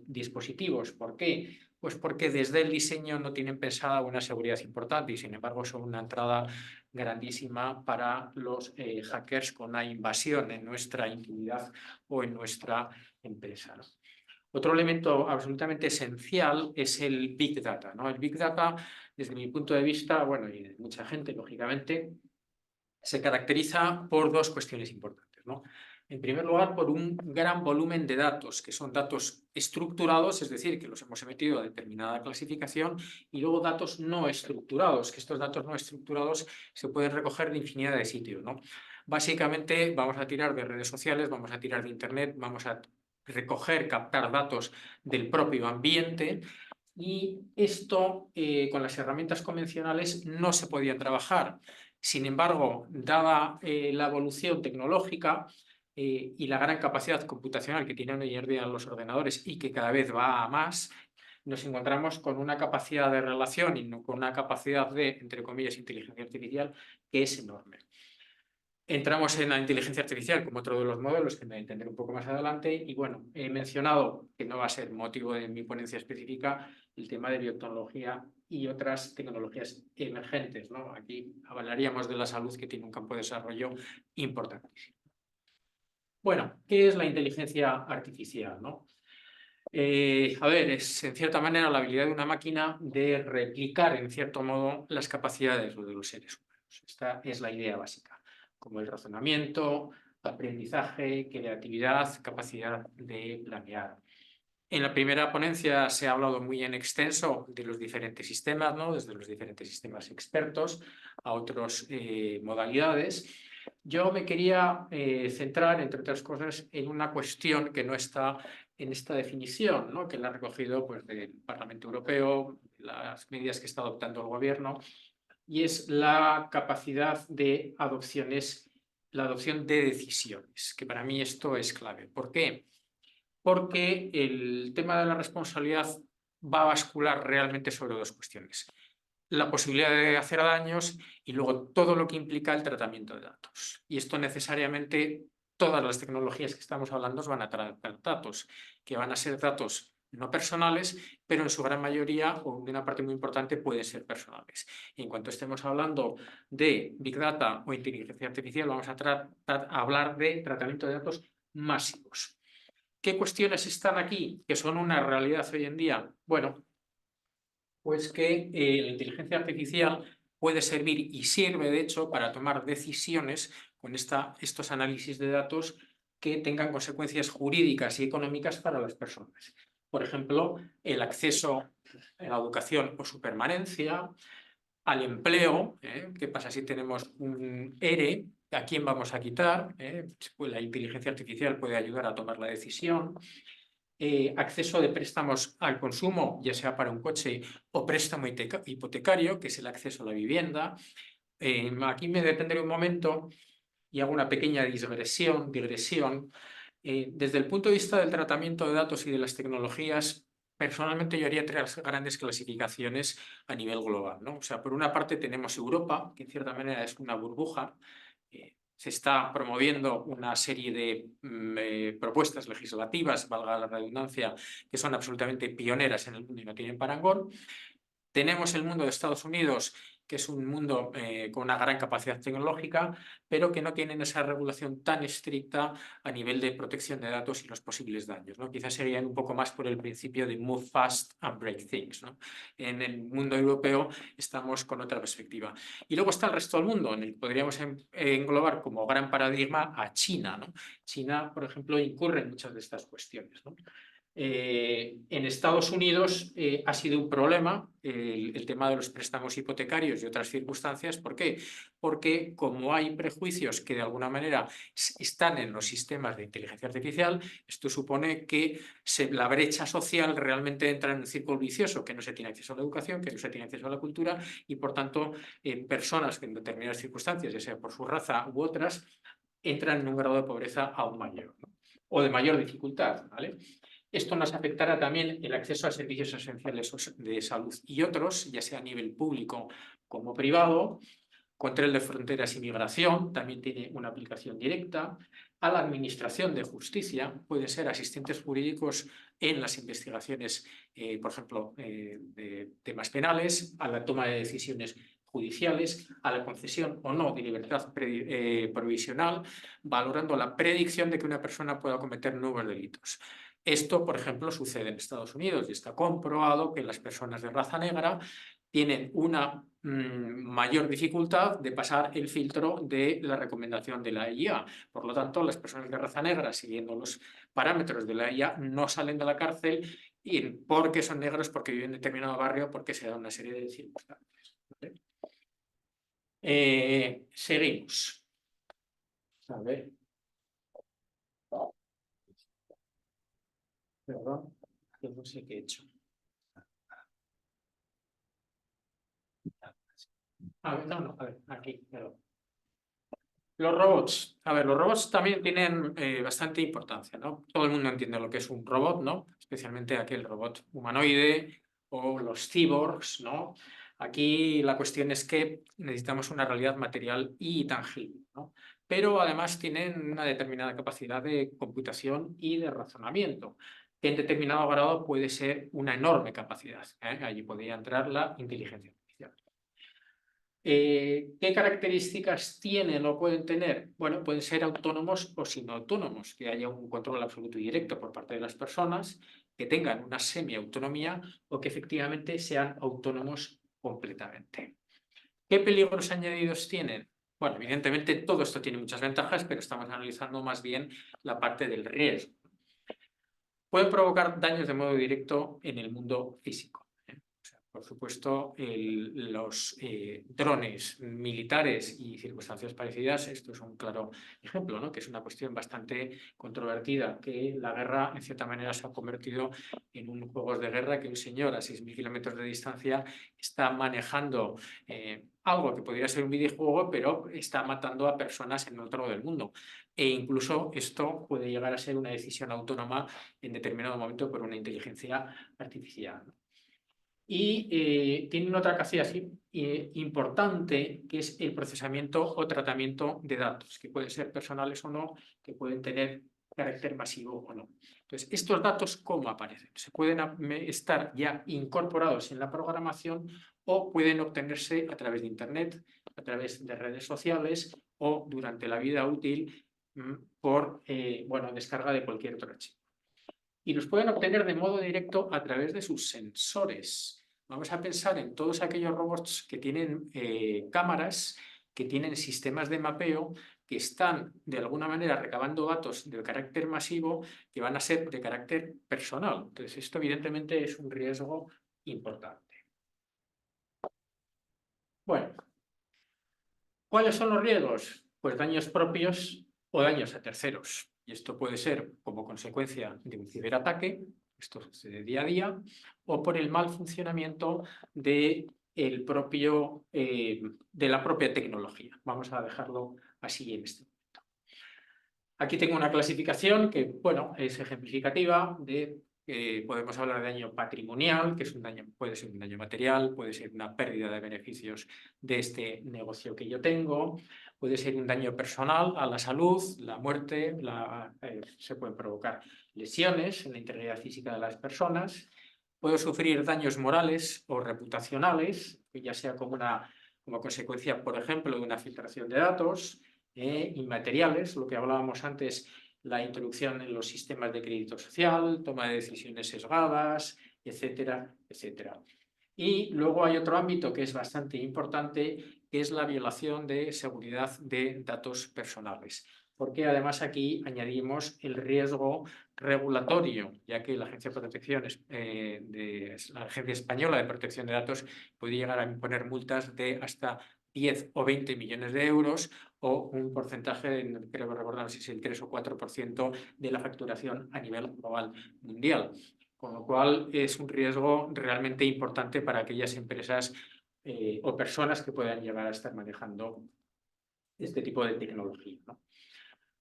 dispositivos. ¿Por qué? Pues porque desde el diseño no tienen pensada una seguridad importante y sin embargo son una entrada grandísima para los hackers con una invasión en nuestra intimidad o en nuestra empresa, ¿no? Otro elemento absolutamente esencial es el Big Data, ¿no? El Big Data, desde mi punto de vista, bueno, y de mucha gente, lógicamente, se caracteriza por dos cuestiones importantes, ¿no? En primer lugar, por un gran volumen de datos, que son datos estructurados, es decir, que los hemos sometido a determinada clasificación, y luego datos no estructurados, que estos datos no estructurados se pueden recoger de infinidad de sitios, ¿no? Básicamente, vamos a tirar de redes sociales, vamos a tirar de Internet, vamos a recoger, captar datos del propio ambiente, y esto con las herramientas convencionales no se podía trabajar. Sin embargo, dada la evolución tecnológica y la gran capacidad computacional que tienen hoy en día los ordenadores y que cada vez va a más, nos encontramos con una capacidad de relación y con una capacidad de, entre comillas, inteligencia artificial que es enorme. Entramos en la inteligencia artificial como otro de los modelos que me voy a entender un poco más adelante y bueno, he mencionado que no va a ser motivo de mi ponencia específica el tema de biotecnología y otras tecnologías emergentes, ¿no? Aquí hablaríamos de la salud que tiene un campo de desarrollo importantísimo. Bueno, ¿qué es la inteligencia artificial, no? A ver, es en cierta manera la habilidad de una máquina de replicar en cierto modo las capacidades de los seres humanos. Esta es la idea básica, como el razonamiento, aprendizaje, creatividad, capacidad de planear. En la primera ponencia se ha hablado muy en extenso de los diferentes sistemas, ¿no? Desde los diferentes sistemas expertos a otras modalidades. Yo me quería centrar, entre otras cosas, en una cuestión que no está en esta definición, ¿no? Que la ha recogido pues, del Parlamento Europeo, las medidas que está adoptando el Gobierno, y es la capacidad de adopciones, la adopción de decisiones, que para mí esto es clave. ¿Por qué? Porque el tema de la responsabilidad va a bascular realmente sobre dos cuestiones. La posibilidad de hacer daños y luego todo lo que implica el tratamiento de datos. Y esto necesariamente, todas las tecnologías que estamos hablando van a tratar datos, que van a ser datos no personales, pero en su gran mayoría, o de una parte muy importante, pueden ser personales. Y en cuanto estemos hablando de Big Data o inteligencia artificial, vamos a hablar de tratamiento de datos masivos. ¿Qué cuestiones están aquí que son una realidad hoy en día? Bueno, pues que la inteligencia artificial puede servir y sirve, de hecho, para tomar decisiones con estos análisis de datos que tengan consecuencias jurídicas y económicas para las personas. Por ejemplo, el acceso a la educación o su permanencia, al empleo, ¿qué pasa si tenemos un ERE? ¿A quién vamos a quitar? Pues la inteligencia artificial puede ayudar a tomar la decisión. Acceso de préstamos al consumo, ya sea para un coche o préstamo hipotecario, que es el acceso a la vivienda. Aquí me detendré un momento y hago una pequeña digresión. Desde el punto de vista del tratamiento de datos y de las tecnologías, personalmente yo haría tres grandes clasificaciones a nivel global, ¿no? O sea, por una parte tenemos Europa, que en cierta manera es una burbuja. Se está promoviendo una serie de propuestas legislativas, valga la redundancia, que son absolutamente pioneras en el mundo y no tienen parangón. Tenemos el mundo de Estados Unidos, que es un mundo con una gran capacidad tecnológica, pero que no tienen esa regulación tan estricta a nivel de protección de datos y los posibles daños, ¿no? Quizás serían un poco más por el principio de move fast and break things, ¿no? En el mundo europeo estamos con otra perspectiva. Y luego está el resto del mundo, en el que podríamos englobar como gran paradigma a China, ¿no? China, por ejemplo, incurre en muchas de estas cuestiones, ¿no? En Estados Unidos ha sido un problema el tema de los préstamos hipotecarios y otras circunstancias. ¿Por qué? Porque como hay prejuicios que de alguna manera están en los sistemas de inteligencia artificial, esto supone que la brecha social realmente entra en un círculo vicioso, que no se tiene acceso a la educación, que no se tiene acceso a la cultura y, por tanto, personas que en determinadas circunstancias, ya sea por su raza u otras, entran en un grado de pobreza aún mayor, ¿no? O de mayor dificultad, ¿vale? Esto nos afectará también el acceso a servicios esenciales de salud y otros, ya sea a nivel público como privado. Control de fronteras y migración también tiene una aplicación directa. A la administración de justicia, puede ser asistentes jurídicos en las investigaciones, por ejemplo, de temas penales, a la toma de decisiones judiciales, a la concesión o no de libertad provisional, valorando la predicción de que una persona pueda cometer nuevos delitos. Esto, por ejemplo, sucede en Estados Unidos y está comprobado que las personas de raza negra tienen una mayor dificultad de pasar el filtro de la recomendación de la IA. Por lo tanto, las personas de raza negra, siguiendo los parámetros de la IA, no salen de la cárcel porque son negros, porque viven en determinado barrio, porque se da una serie de circunstancias, ¿vale? Seguimos. A ver. Perdón, yo no sé qué he hecho. A ver, no, a ver, aquí, perdón. Los robots. A ver, los robots también tienen bastante importancia, ¿no? Todo el mundo entiende lo que es un robot, ¿no? Especialmente aquel robot humanoide o los cyborgs, ¿no? Aquí la cuestión es que necesitamos una realidad material y tangible, ¿no? Pero además tienen una determinada capacidad de computación y de razonamiento, que en determinado grado puede ser una enorme capacidad, ¿eh? Allí podría entrar la inteligencia artificial. ¿Qué características tienen o pueden tener? Bueno, pueden ser autónomos o sin autónomos, que haya un control absoluto y directo por parte de las personas, que tengan una semiautonomía o que efectivamente sean autónomos completamente. ¿Qué peligros añadidos tienen? Bueno, evidentemente todo esto tiene muchas ventajas, pero estamos analizando más bien la parte del riesgo. Pueden provocar daños de modo directo en el mundo físico. Por supuesto, los drones militares y circunstancias parecidas, esto es un claro ejemplo, ¿no? Que es una cuestión bastante controvertida, que la guerra en cierta manera se ha convertido en un juego de guerra, que un señor a 6.000 kilómetros de distancia está manejando algo que podría ser un videojuego, pero está matando a personas en otro lado del mundo. E incluso esto puede llegar a ser una decisión autónoma en determinado momento por una inteligencia artificial, ¿no? Y tienen otra capacidad importante, que es el procesamiento o tratamiento de datos, que pueden ser personales o no, que pueden tener carácter masivo o no. Entonces, estos datos, ¿cómo aparecen? Se pueden estar ya incorporados en la programación o pueden obtenerse a través de Internet, a través de redes sociales o durante la vida útil por descarga de cualquier otro archivo. Y los pueden obtener de modo directo a través de sus sensores. Vamos a pensar en todos aquellos robots que tienen cámaras, que tienen sistemas de mapeo, que están de alguna manera recabando datos de carácter masivo que van a ser de carácter personal. Entonces, esto evidentemente es un riesgo importante. Bueno, ¿cuáles son los riesgos? Pues daños propios o daños a terceros. Y esto puede ser como consecuencia de un ciberataque, esto sucede día a día, o por el mal funcionamiento de la propia tecnología. Vamos a dejarlo así en este momento. Aquí tengo una clasificación que, bueno, es ejemplificativa de podemos hablar de daño patrimonial, que es un daño, puede ser un daño material, puede ser una pérdida de beneficios de este negocio que yo tengo, puede ser un daño personal a la salud, la muerte, se pueden provocar lesiones en la integridad física de las personas, puedo sufrir daños morales o reputacionales, ya sea como consecuencia, por ejemplo, de una filtración de datos, inmateriales, lo que hablábamos antes, la introducción en los sistemas de crédito social, toma de decisiones sesgadas, etcétera, etcétera. Y luego hay otro ámbito que es bastante importante, que es la violación de seguridad de datos personales. porque además aquí añadimos el riesgo regulatorio, ya que la Agencia de Protección, la Agencia Española de Protección de Datos puede llegar a imponer multas de hasta 10 o 20 millones de euros o un porcentaje, creo que recordar si es el 3 o 4% de la facturación a nivel global mundial. Con lo cual es un riesgo realmente importante para aquellas empresas o personas que puedan llegar a estar manejando este tipo de tecnología, ¿no?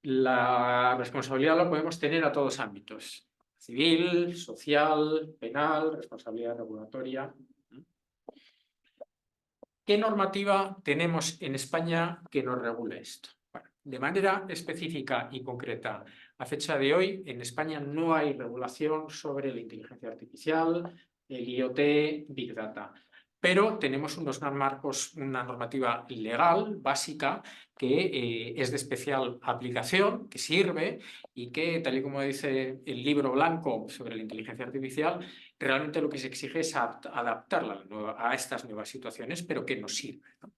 La responsabilidad la podemos tener a todos ámbitos: civil, social, penal, responsabilidad regulatoria. ¿Qué normativa tenemos en España que nos regule esto? Bueno, de manera específica y concreta, a fecha de hoy, en España no hay regulación sobre la inteligencia artificial, el IoT, Big Data. Pero tenemos unos marcos, una normativa legal básica que es de especial aplicación, que sirve y que, tal y como dice el libro blanco sobre la inteligencia artificial, realmente lo que se exige es adaptarla a estas nuevas situaciones, pero que nos sirve, ¿no?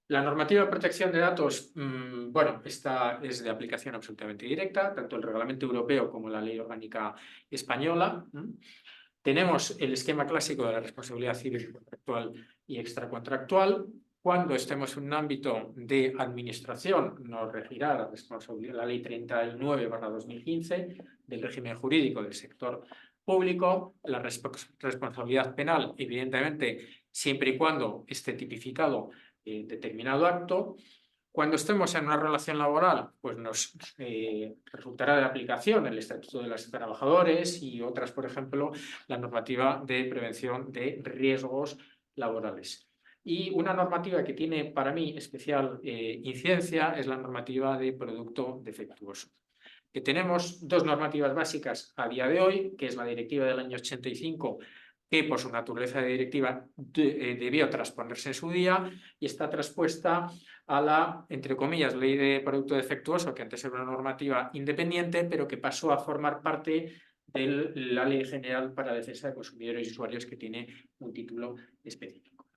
La normativa de protección de datos, bueno, esta es de aplicación absolutamente directa, tanto el reglamento europeo como la ley orgánica española. Tenemos el esquema clásico de la responsabilidad civil contractual y extracontractual. Cuando estemos en un ámbito de administración, nos regirá la ley 39/2015 del régimen jurídico del sector público. La responsabilidad penal, evidentemente, siempre y cuando esté tipificado determinado acto. Cuando estemos en una relación laboral, pues nos resultará de aplicación el Estatuto de los Trabajadores y otras, por ejemplo, la normativa de prevención de riesgos laborales. Y una normativa que tiene para mí especial incidencia es la normativa de producto defectuoso. Que tenemos dos normativas básicas a día de hoy, que es la directiva del año 85, que por su naturaleza de directiva debió transponerse en su día y está traspuesta a la, entre comillas, ley de producto defectuoso, que antes era una normativa independiente, pero que pasó a formar parte de la Ley General para la Defensa de Consumidores y Usuarios, que tiene un título específico.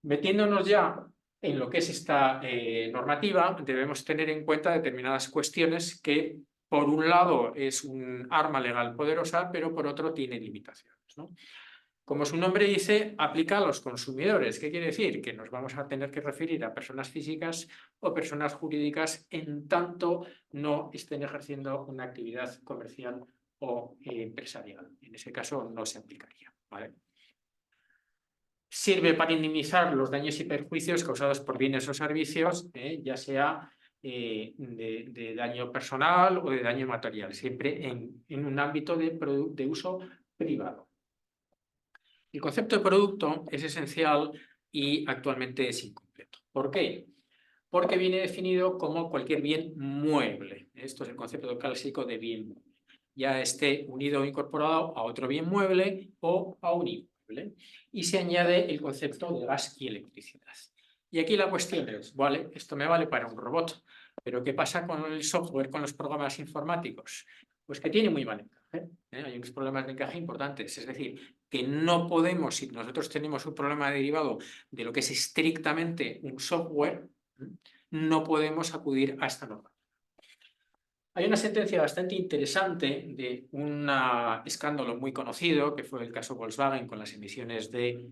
Metiéndonos ya en lo que es esta normativa, debemos tener en cuenta determinadas cuestiones que, por un lado, es un arma legal poderosa, pero por otro tiene limitaciones, ¿no? Como su nombre dice, aplica a los consumidores. ¿Qué quiere decir? Que nos vamos a tener que referir a personas físicas o personas jurídicas en tanto no estén ejerciendo una actividad comercial o empresarial. En ese caso no se aplicaría, ¿vale? Sirve para indemnizar los daños y perjuicios causados por bienes o servicios, ya sea de daño personal o de daño material, siempre en un ámbito de uso privado. El concepto de producto es esencial y actualmente es incompleto. ¿Por qué? Porque viene definido como cualquier bien mueble. Esto es el concepto clásico de bien mueble. Ya esté unido o incorporado a otro bien mueble o a un inmueble. Y se añade el concepto de gas y electricidad. Y aquí la cuestión es, vale, esto me vale para un robot, pero ¿qué pasa con el software, con los programas informáticos? Pues que tiene muy mal encaje. Hay unos problemas de encaje importantes. Es decir, que no podemos, si nosotros tenemos un problema derivado de lo que es estrictamente un software, no podemos acudir a esta norma. Hay una sentencia bastante interesante de un escándalo muy conocido, que fue el caso Volkswagen con las emisiones de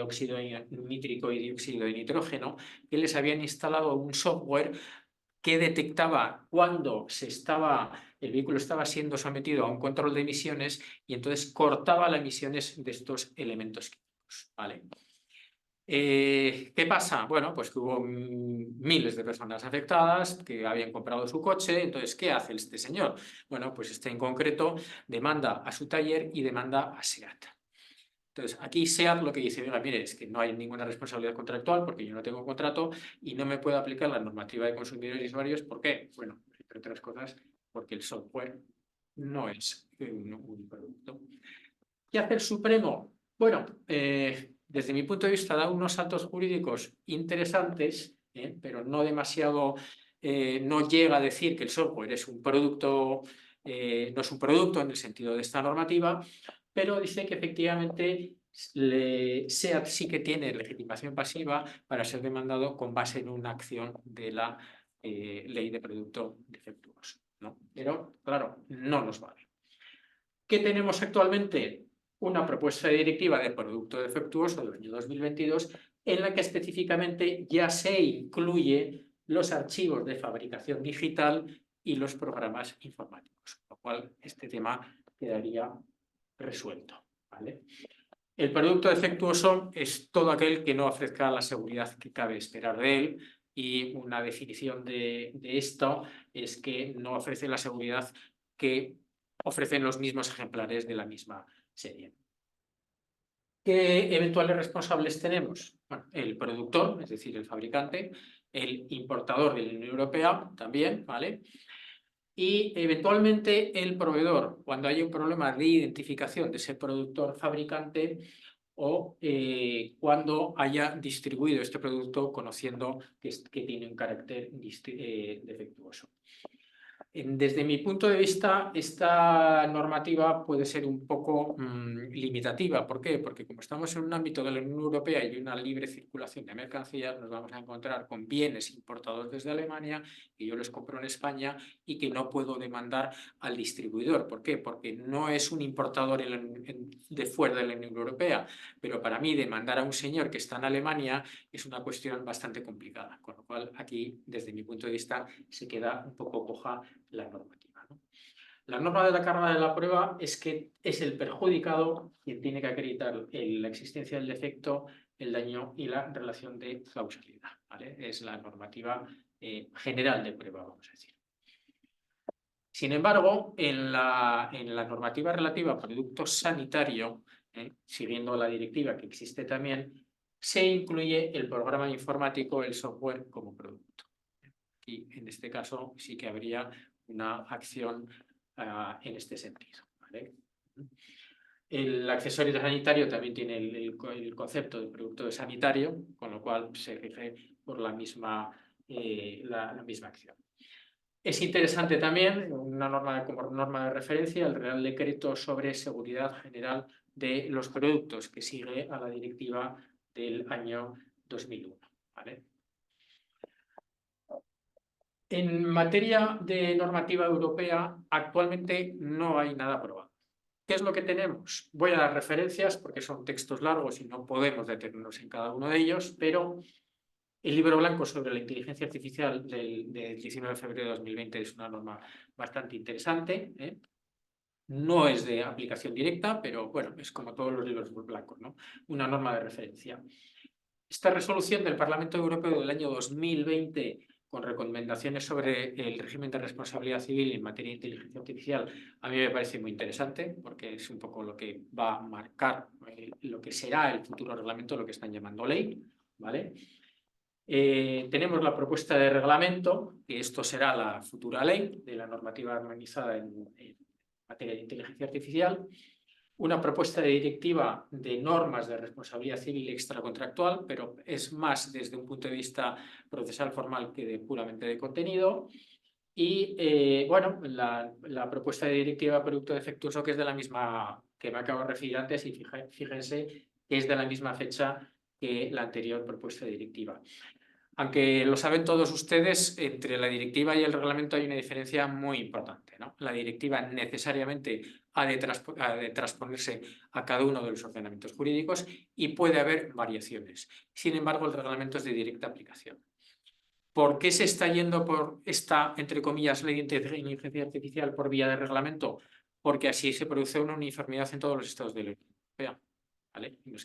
óxido nítrico y dióxido de nitrógeno, que les habían instalado un software que detectaba cuando el vehículo estaba siendo sometido a un control de emisiones y entonces cortaba las emisiones de estos elementos químicos, ¿vale? ¿Qué pasa? Bueno, pues que hubo miles de personas afectadas que habían comprado su coche. Entonces, ¿qué hace este señor? Bueno, pues este en concreto demanda a su taller y demanda a SEAT. Entonces, aquí SEAT lo que dice, oiga, mire, es que no hay ninguna responsabilidad contractual porque yo no tengo contrato y no me puedo aplicar la normativa de consumidores y usuarios. ¿Por qué? Bueno, entre otras cosas, porque el software no es un producto. ¿Qué hace el Supremo? Bueno, desde mi punto de vista da unos saltos jurídicos interesantes, pero no demasiado, no llega a decir que el software es un producto, no es un producto en el sentido de esta normativa, pero dice que efectivamente SEAT sí que tiene legitimación pasiva para ser demandado con base en una acción de la ley de producto defectuoso, ¿no? Pero, claro, no nos vale. ¿Qué tenemos actualmente? Una propuesta de directiva de producto defectuoso del año 2022 en la que específicamente ya se incluye los archivos de fabricación digital y los programas informáticos, con lo cual este tema quedaría resuelto, ¿vale? El producto defectuoso es todo aquel que no ofrezca la seguridad que cabe esperar de él, y una definición de esto es que no ofrece la seguridad que ofrecen los mismos ejemplares de la misma serie. ¿Qué eventuales responsables tenemos? Bueno, el productor, es decir, el fabricante, el importador de la Unión Europea también, ¿vale? Y eventualmente el proveedor, cuando haya un problema de identificación de ese productor fabricante o cuando haya distribuido este producto conociendo que tiene un carácter defectuoso. Desde mi punto de vista, esta normativa puede ser un poco limitativa. ¿Por qué? Porque como estamos en un ámbito de la Unión Europea y una libre circulación de mercancías, nos vamos a encontrar con bienes importados desde Alemania que yo les compro en España y que no puedo demandar al distribuidor. ¿Por qué? Porque no es un importador de fuera de la Unión Europea, pero para mí demandar a un señor que está en Alemania es una cuestión bastante complicada, con lo cual aquí, desde mi punto de vista, se queda un poco coja la normativa, ¿no? La norma de la carga de la prueba es que es el perjudicado quien tiene que acreditar la existencia del defecto, el daño y la relación de causalidad, ¿vale? Es la normativa general de prueba, vamos a decir. Sin embargo, en la normativa relativa a producto sanitario, siguiendo la directiva que existe también, se incluye el programa informático, el software, como producto. Y en este caso sí que habría una acción en este sentido, ¿vale? El accesorio sanitario también tiene el concepto de producto sanitario, con lo cual se rige por la misma acción. Es interesante también, como norma de referencia, el Real Decreto sobre Seguridad General de los Productos, que sigue a la directiva del año 2001, ¿vale? En materia de normativa europea, actualmente no hay nada aprobado. ¿Qué es lo que tenemos? Voy a dar referencias porque son textos largos y no podemos detenernos en cada uno de ellos, pero el libro blanco sobre la inteligencia artificial del 19 de febrero de 2020 es una norma bastante interesante, ¿eh? No es de aplicación directa, pero bueno, es como todos los libros blancos, ¿no? Una norma de referencia. Esta resolución del Parlamento Europeo del año 2020 con recomendaciones sobre el régimen de responsabilidad civil en materia de inteligencia artificial, a mí me parece muy interesante porque es un poco lo que va a marcar lo que será el futuro reglamento, lo que están llamando ley, ¿vale? Tenemos la propuesta de reglamento, que esto será la futura ley de la normativa armonizada en materia de inteligencia artificial. Una propuesta de directiva de normas de responsabilidad civil extracontractual, pero es más desde un punto de vista procesal formal que puramente de contenido. Y bueno, la propuesta de directiva de producto defectuoso, que es de la misma que me acabo de referir antes, y fíjense que es de la misma fecha que la anterior propuesta de directiva. Aunque lo saben todos ustedes, entre la directiva y el reglamento hay una diferencia muy importante, ¿no? La directiva necesariamente ha de transponerse a cada uno de los ordenamientos jurídicos y puede haber variaciones. Sin embargo, el reglamento es de directa aplicación. ¿Por qué se está yendo por esta, entre comillas, ley de inteligencia artificial por vía de reglamento? Porque así se produce una uniformidad en todos los estados de la Unión Europea, ¿vale? Nos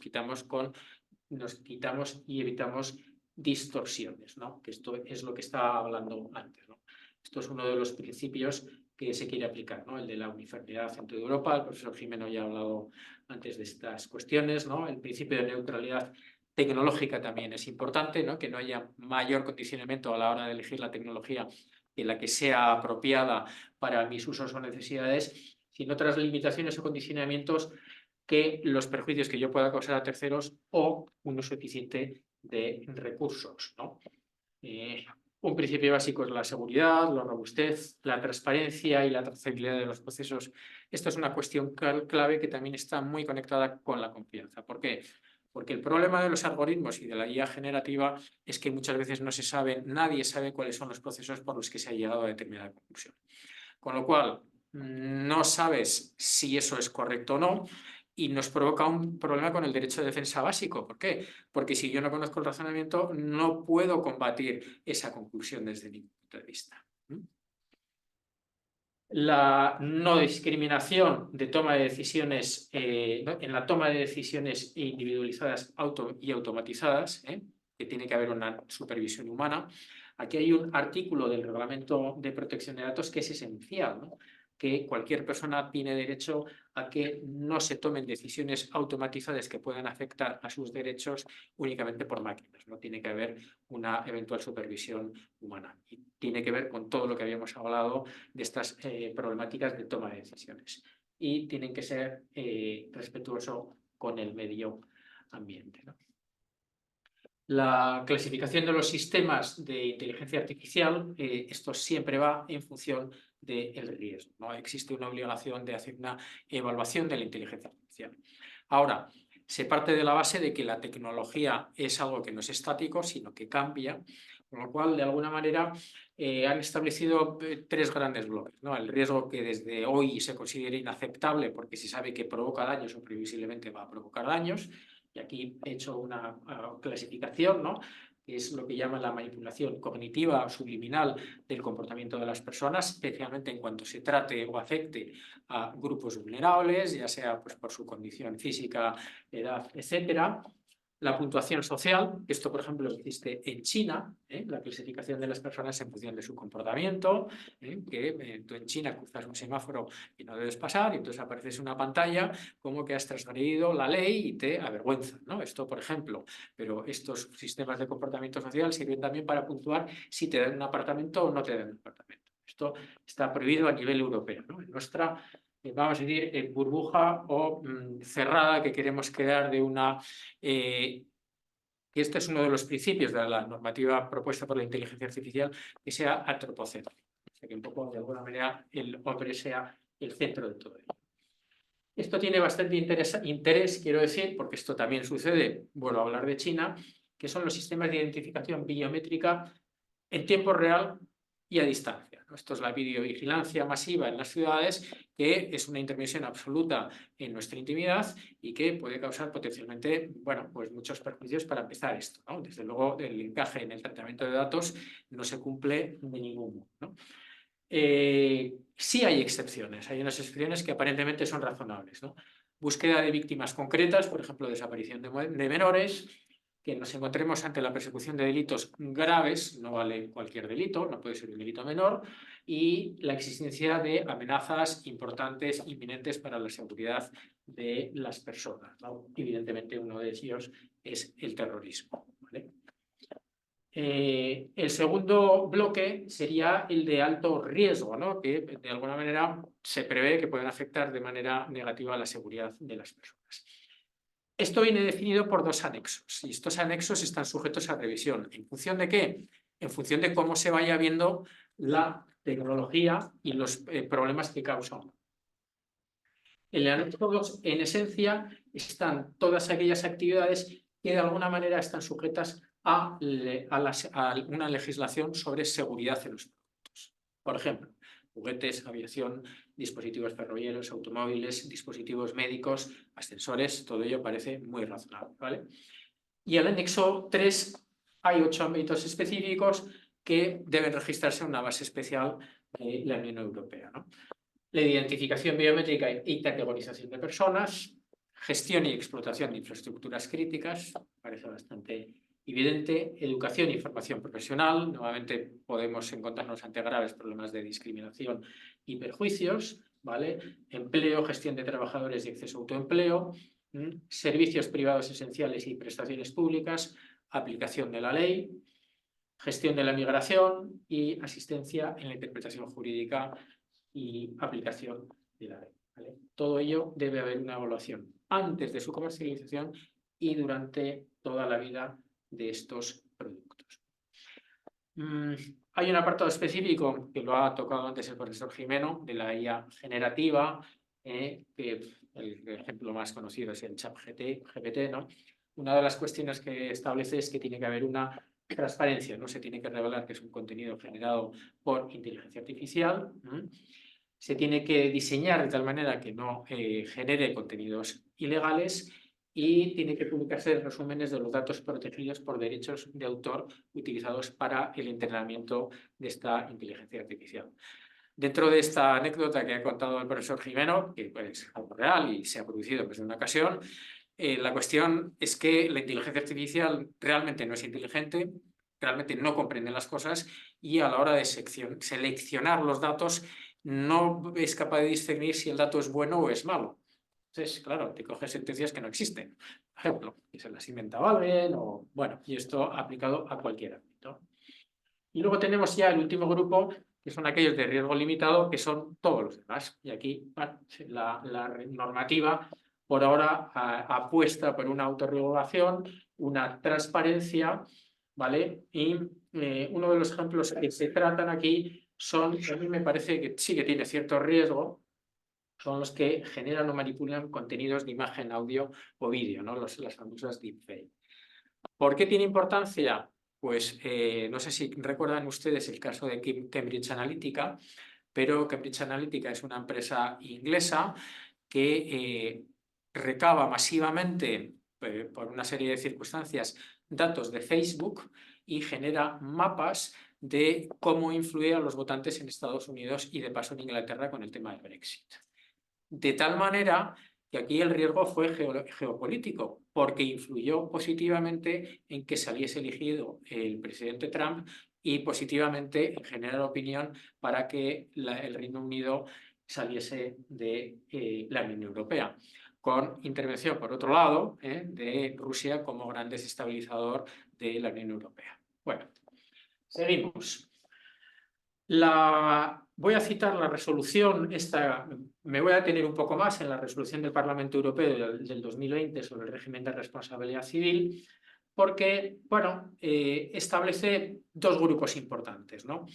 quitamos y evitamos distorsiones, ¿no? Que esto es lo que estaba hablando antes, ¿no? Esto es uno de los principios que se quiere aplicar, ¿no? El de la uniformidad en toda Europa. El profesor Jimeno ya ha hablado antes de estas cuestiones, ¿no? El principio de neutralidad tecnológica también es importante, ¿no? Que no haya mayor condicionamiento a la hora de elegir la tecnología que la que sea apropiada para mis usos o necesidades, sino otras limitaciones o condicionamientos que los perjuicios que yo pueda causar a terceros o un uso eficiente de recursos, ¿no? Un principio básico es la seguridad, la robustez, la transparencia y la trazabilidad de los procesos. Esto es una cuestión clave que también está muy conectada con la confianza. ¿Por qué? Porque el problema de los algoritmos y de la IA generativa es que muchas veces no se sabe, nadie sabe cuáles son los procesos por los que se ha llegado a determinada conclusión. Con lo cual, no sabes si eso es correcto o no, y nos provoca un problema con el derecho de defensa básico. ¿Por qué? Porque si yo no conozco el razonamiento, no puedo combatir esa conclusión desde mi punto de vista. La no discriminación de toma de decisiones, en la toma de decisiones individualizadas y automatizadas, que tiene que haber una supervisión humana. Aquí hay un artículo del Reglamento de Protección de Datos que es esencial, ¿no? Que cualquier persona tiene derecho a que no se tomen decisiones automatizadas que puedan afectar a sus derechos únicamente por máquinas. No tiene que haber una eventual supervisión humana. Y tiene que ver con todo lo que habíamos hablado de estas problemáticas de toma de decisiones. Y tienen que ser respetuosos con el medio ambiente, ¿no? La clasificación de los sistemas de inteligencia artificial, esto siempre va en función del riesgo, ¿no? Existe una obligación de hacer una evaluación de la inteligencia artificial. Ahora, se parte de la base de que la tecnología es algo que no es estático, sino que cambia, con lo cual, de alguna manera, han establecido tres grandes bloques, ¿no? El riesgo que desde hoy se considera inaceptable porque se sabe que provoca daños o previsiblemente va a provocar daños. Y aquí he hecho una clasificación, ¿no? Que es lo que llaman la manipulación cognitiva o subliminal del comportamiento de las personas, especialmente en cuanto se trate o afecte a grupos vulnerables, ya sea pues, por su condición física, edad, etcétera. La puntuación social, esto por ejemplo existe en China, la clasificación de las personas en función de su comportamiento, que tú en China cruzas un semáforo y no debes pasar y entonces apareces una pantalla como que has transgredido la ley y te avergüenza, ¿no? Esto por ejemplo, pero estos sistemas de comportamiento social sirven también para puntuar si te dan un apartamento o no te dan un apartamento. Esto está prohibido a nivel europeo, ¿no? En nuestra vamos a decir, burbuja o cerrada que queremos crear de una... que este es uno de los principios de la normativa propuesta por la inteligencia artificial, que sea antropocéntrica. O sea, que un poco, de alguna manera, el hombre sea el centro de todo ello. Esto tiene bastante interés, quiero decir, porque esto también sucede, vuelvo a hablar de China, que son los sistemas de identificación biométrica en tiempo real y a distancia. Esto es la videovigilancia masiva en las ciudades, que es una intervención absoluta en nuestra intimidad y que puede causar potencialmente, bueno, pues muchos perjuicios para empezar esto, ¿no? Desde luego, el encaje en el tratamiento de datos no se cumple de ningún modo, ¿no? Sí hay excepciones, hay unas excepciones que aparentemente son razonables, ¿no? Búsqueda de víctimas concretas, por ejemplo, desaparición de menores, que nos encontremos ante la persecución de delitos graves, no vale cualquier delito, no puede ser un delito menor, y la existencia de amenazas importantes, inminentes para la seguridad de las personas, ¿no? Evidentemente uno de ellos es el terrorismo, ¿vale? El segundo bloque sería el de alto riesgo, ¿no? Que de alguna manera se prevé que pueden afectar de manera negativa a la seguridad de las personas. Esto viene definido por dos anexos y estos anexos están sujetos a revisión. ¿En función de qué? En función de cómo se vaya viendo la tecnología y los problemas que causan. En el anexo 2, en esencia, están todas aquellas actividades que de alguna manera están sujetas a una legislación sobre seguridad en los productos. Por ejemplo, juguetes, aviación, dispositivos ferroviarios, automóviles, dispositivos médicos, ascensores, todo ello parece muy razonable, ¿vale? Y en el anexo 3 hay 8 ámbitos específicos que deben registrarse en una base especial de la Unión Europea, ¿no? La identificación biométrica y categorización de personas, gestión y explotación de infraestructuras críticas, parece bastante evidente, educación y formación profesional, nuevamente podemos encontrarnos ante graves problemas de discriminación y perjuicios, ¿vale? Empleo, gestión de trabajadores y acceso a autoempleo, servicios privados esenciales y prestaciones públicas, aplicación de la ley, gestión de la migración y asistencia en la interpretación jurídica y aplicación de la ley, ¿vale? Todo ello debe haber una evaluación antes de su comercialización y durante toda la vida de estos productos. Hay un apartado específico que lo ha tocado antes el profesor Jimeno, de la IA generativa, que el ejemplo más conocido es el ChatGPT, ¿no? una de las cuestiones que establece es que tiene que haber una transparencia, no se tiene que revelar que es un contenido generado por inteligencia artificial. Se tiene que diseñar de tal manera que no genere contenidos ilegales y tiene que publicarse resúmenes de los datos protegidos por derechos de autor utilizados para el entrenamiento de esta inteligencia artificial. Dentro de esta anécdota que ha contado el profesor Jimeno, que es algo real y se ha producido en una ocasión, la cuestión es que la inteligencia artificial realmente no es inteligente, realmente no comprende las cosas y a la hora de seleccionar los datos no es capaz de discernir si el dato es bueno o es malo. Entonces, claro, te coges sentencias que no existen. Por ejemplo, que se las inventaba alguien o... Bueno, y esto aplicado a cualquier ámbito. Y luego tenemos ya el último grupo, que son aquellos de riesgo limitado, que son todos los demás. Y aquí bueno, la normativa por ahora apuesta por una autorregulación, una transparencia, ¿vale? Y uno de los ejemplos que se tratan aquí son, a mí me parece que sí que tiene cierto riesgo, son los que generan o manipulan contenidos de imagen, audio o vídeo, ¿no? Las famosas deepfake. ¿Por qué tiene importancia? Pues no sé si recuerdan ustedes el caso de Cambridge Analytica, pero Cambridge Analytica es una empresa inglesa que recaba masivamente, por una serie de circunstancias, datos de Facebook y genera mapas de cómo influye a los votantes en Estados Unidos y de paso en Inglaterra con el tema del Brexit. De tal manera que aquí el riesgo fue geopolítico, porque influyó positivamente en que saliese elegido el presidente Trump y positivamente en generar opinión para que el Reino Unido saliese de la Unión Europea, con intervención, por otro lado, de Rusia como gran desestabilizador de la Unión Europea. Bueno, seguimos. Voy a citar la resolución, me voy a detener un poco más en la resolución del Parlamento Europeo del 2020 sobre el régimen de responsabilidad civil, porque bueno, establece dos grupos importantes, ¿no?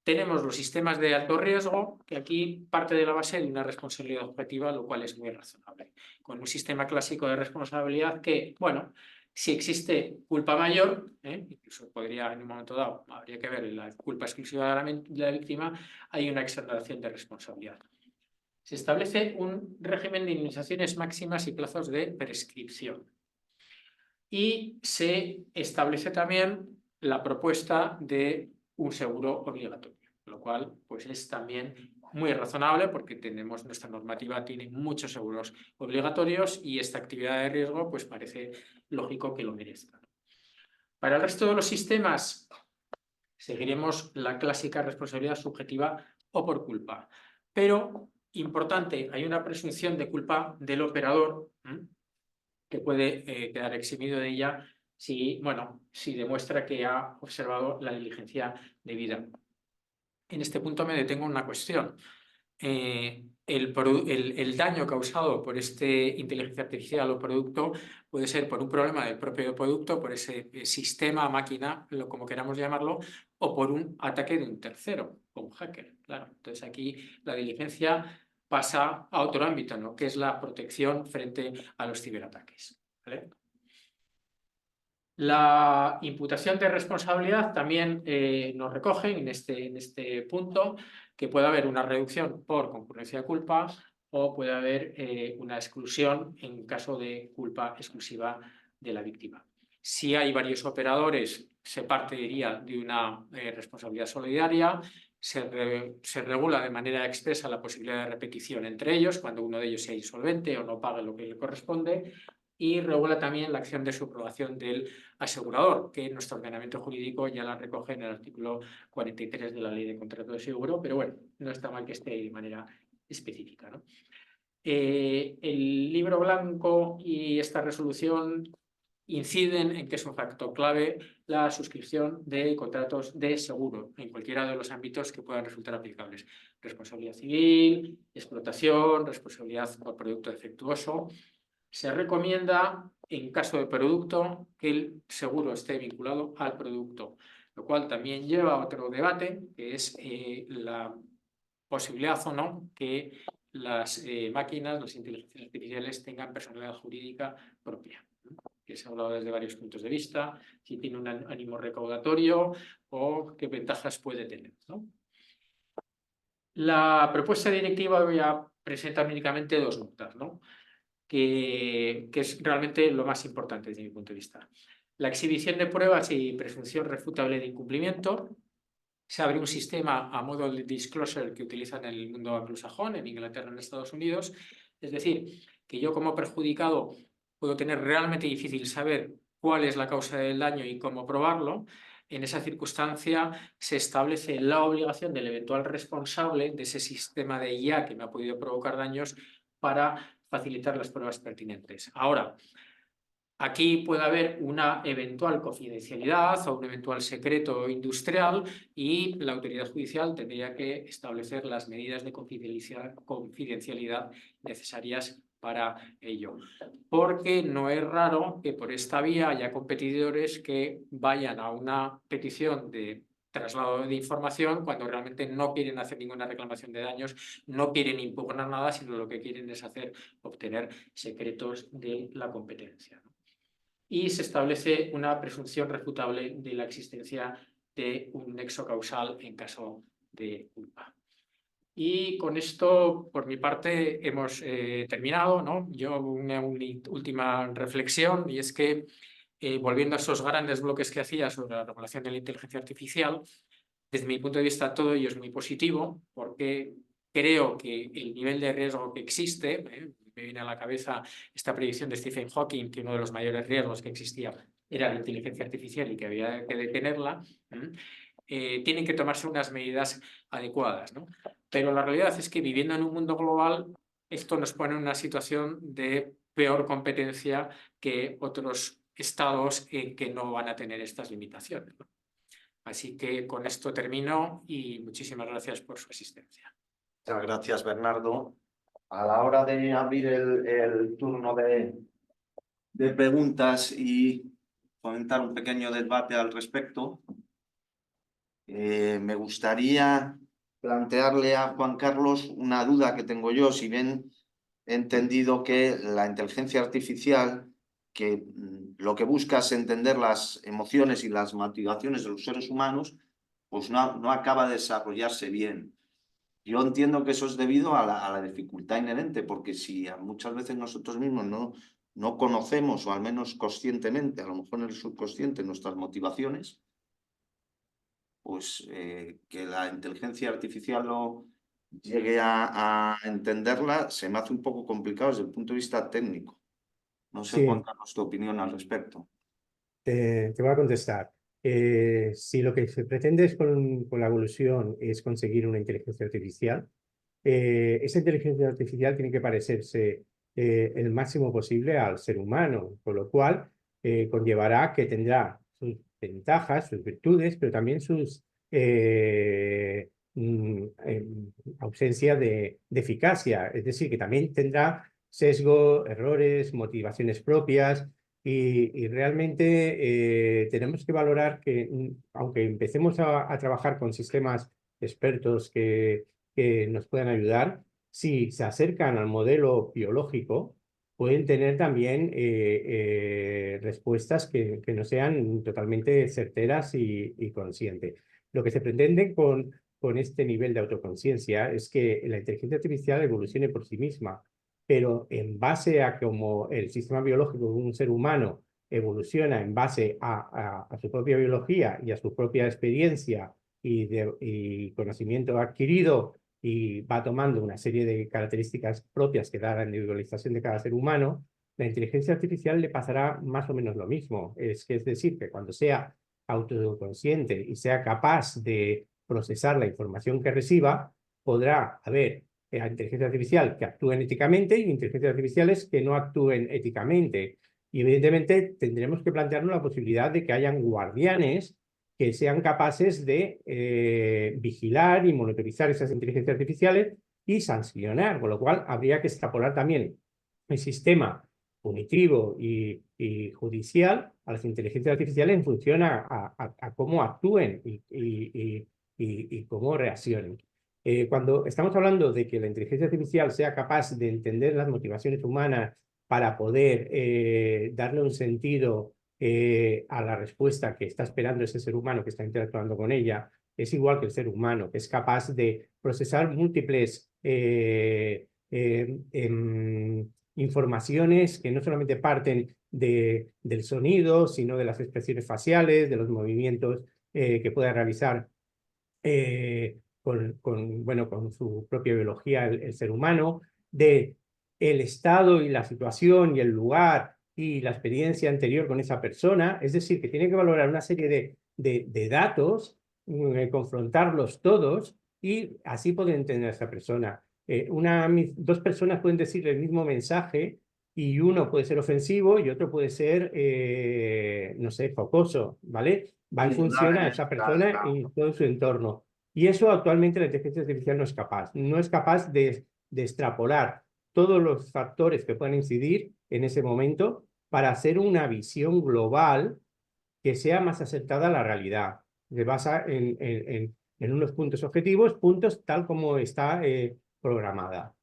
Tenemos los sistemas de alto riesgo, que aquí parte de la base de una responsabilidad objetiva, lo cual es muy razonable. Con un sistema clásico de responsabilidad que, bueno, si existe culpa mayor, incluso podría en un momento dado, habría que ver la culpa exclusiva de la víctima, hay una exoneración de responsabilidad. Se establece un régimen de indemnizaciones máximas y plazos de prescripción. Y se establece también la propuesta de un seguro obligatorio, lo cual pues es también muy razonable porque nuestra normativa tiene muchos seguros obligatorios y esta actividad de riesgo pues parece lógico que lo merezca. Para el resto de los sistemas seguiremos la clásica responsabilidad subjetiva o por culpa, pero importante, hay una presunción de culpa del operador que puede quedar eximido de ella si demuestra que ha observado la diligencia debida. En este punto me detengo en una cuestión. El daño causado por este inteligencia artificial o producto puede ser por un problema del propio producto, por ese sistema, máquina, como queramos llamarlo, o por un ataque de un tercero, o un hacker. Claro. Entonces aquí la diligencia pasa a otro ámbito, ¿no? Que es la protección frente a los ciberataques. ¿Vale? La imputación de responsabilidad también nos recoge en este punto que puede haber una reducción por concurrencia de culpa o puede haber una exclusión en caso de culpa exclusiva de la víctima. Si hay varios operadores, se partiría de una responsabilidad solidaria, se regula de manera expresa la posibilidad de repetición entre ellos cuando uno de ellos sea insolvente o no pague lo que le corresponde, y regula también la acción de subrogación del asegurador, que nuestro ordenamiento jurídico ya la recoge en el artículo 43 de la Ley de Contrato de Seguro, pero bueno, no está mal que esté de manera específica, ¿no? El libro blanco y esta resolución inciden en que es un factor clave la suscripción de contratos de seguro en cualquiera de los ámbitos que puedan resultar aplicables. Responsabilidad civil, explotación, responsabilidad por producto defectuoso. Se recomienda, en caso de producto, que el seguro esté vinculado al producto, lo cual también lleva a otro debate, que es la posibilidad o no que las máquinas, las inteligencias artificiales, tengan personalidad jurídica propia. que se ha hablado desde varios puntos de vista, si tiene un ánimo recaudatorio o qué ventajas puede tener, ¿no? La propuesta directiva voy a presentar únicamente dos notas, ¿no? que es realmente lo más importante desde mi punto de vista. La exhibición de pruebas y presunción refutable de incumplimiento. Se abre un sistema a modo de disclosure que utilizan en el mundo anglosajón, en Inglaterra, en Estados Unidos. Es decir, que yo como perjudicado puedo tener realmente difícil saber cuál es la causa del daño y cómo probarlo. En esa circunstancia se establece la obligación del eventual responsable de ese sistema de IA que me ha podido provocar daños para facilitar las pruebas pertinentes. Ahora, aquí puede haber una eventual confidencialidad o un eventual secreto industrial y la autoridad judicial tendría que establecer las medidas de confidencialidad necesarias para ello. Porque no es raro que por esta vía haya competidores que vayan a una petición de traslado de información cuando realmente no quieren hacer ninguna reclamación de daños, no quieren impugnar nada, sino lo que quieren es obtener secretos de la competencia, ¿no? Y se establece una presunción refutable de la existencia de un nexo causal en caso de culpa. Y con esto, por mi parte, hemos terminado, ¿no? Yo una última reflexión, y es que, volviendo a esos grandes bloques que hacía sobre la regulación de la inteligencia artificial, desde mi punto de vista todo ello es muy positivo, porque creo que el nivel de riesgo que existe, me viene a la cabeza esta predicción de Stephen Hawking, que uno de los mayores riesgos que existía era la inteligencia artificial y que había que detenerla, tienen que tomarse unas medidas adecuadas, ¿no? Pero la realidad es que viviendo en un mundo global, esto nos pone en una situación de peor competencia que otros estados que no van a tener estas limitaciones, ¿no? Así que con esto termino y muchísimas gracias por su asistencia. Muchas gracias, Bernardo. A la hora de abrir el turno de preguntas y comentar un pequeño debate al respecto, me gustaría plantearle a Juan Carlos una duda que tengo yo. Si bien he entendido que la inteligencia artificial, que lo que busca es entender las emociones y las motivaciones de los seres humanos, pues no acaba de desarrollarse bien. Yo entiendo que eso es debido a la dificultad inherente, porque si muchas veces nosotros mismos no conocemos, o al menos conscientemente, a lo mejor en el subconsciente, nuestras motivaciones, pues que la inteligencia artificial lo llegue a entenderla, se me hace un poco complicado desde el punto de vista técnico. No sé, Sí. Juan Carlos, tu opinión al respecto. Te voy a contestar. Si lo que se pretende es con la evolución es conseguir una inteligencia artificial, esa inteligencia artificial tiene que parecerse el máximo posible al ser humano, con lo cual conllevará que tendrá sus ventajas, sus virtudes, pero también sus ausencia de eficacia. Es decir, que también tendrá sesgo, errores, motivaciones propias. Y realmente tenemos que valorar que, aunque empecemos a trabajar con sistemas expertos que nos puedan ayudar, si se acercan al modelo biológico, pueden tener también respuestas que no sean totalmente certeras y conscientes. Lo que se pretende con este nivel de autoconciencia es que la inteligencia artificial evolucione por sí misma, pero en base a cómo el sistema biológico de un ser humano evoluciona en base a su propia biología y a su propia experiencia y conocimiento adquirido, y va tomando una serie de características propias que da la individualización de cada ser humano, la inteligencia artificial le pasará más o menos lo mismo. Es decir, que cuando sea autoconsciente y sea capaz de procesar la información que reciba, podrá haber inteligencia artificial que actúen éticamente y inteligencias artificiales que no actúen éticamente. Y evidentemente tendremos que plantearnos la posibilidad de que hayan guardianes que sean capaces de vigilar y monitorizar esas inteligencias artificiales y sancionar, con lo cual habría que extrapolar también el sistema punitivo y judicial a las inteligencias artificiales en función a cómo actúen y cómo reaccionen. Cuando estamos hablando de que la inteligencia artificial sea capaz de entender las motivaciones humanas para poder darle un sentido a la respuesta que está esperando ese ser humano que está interactuando con ella, es igual que el ser humano, que es capaz de procesar múltiples informaciones que no solamente parten del sonido, sino de las expresiones faciales, de los movimientos que pueda realizar con su propia biología el ser humano, de el estado y la situación y el lugar y la experiencia anterior con esa persona. Es decir, que tiene que valorar una serie de datos, confrontarlos todos y así poder entender a esa persona. Dos personas pueden decirle el mismo mensaje y uno puede ser ofensivo y otro puede ser, no sé, jocoso, ¿vale? Va en función a esa persona y todo su entorno. Y eso actualmente la inteligencia artificial no es capaz. No es capaz de extrapolar todos los factores que puedan incidir en ese momento para hacer una visión global que sea más acertada a la realidad. Se basa en unos puntos objetivos, puntos tal como está programada.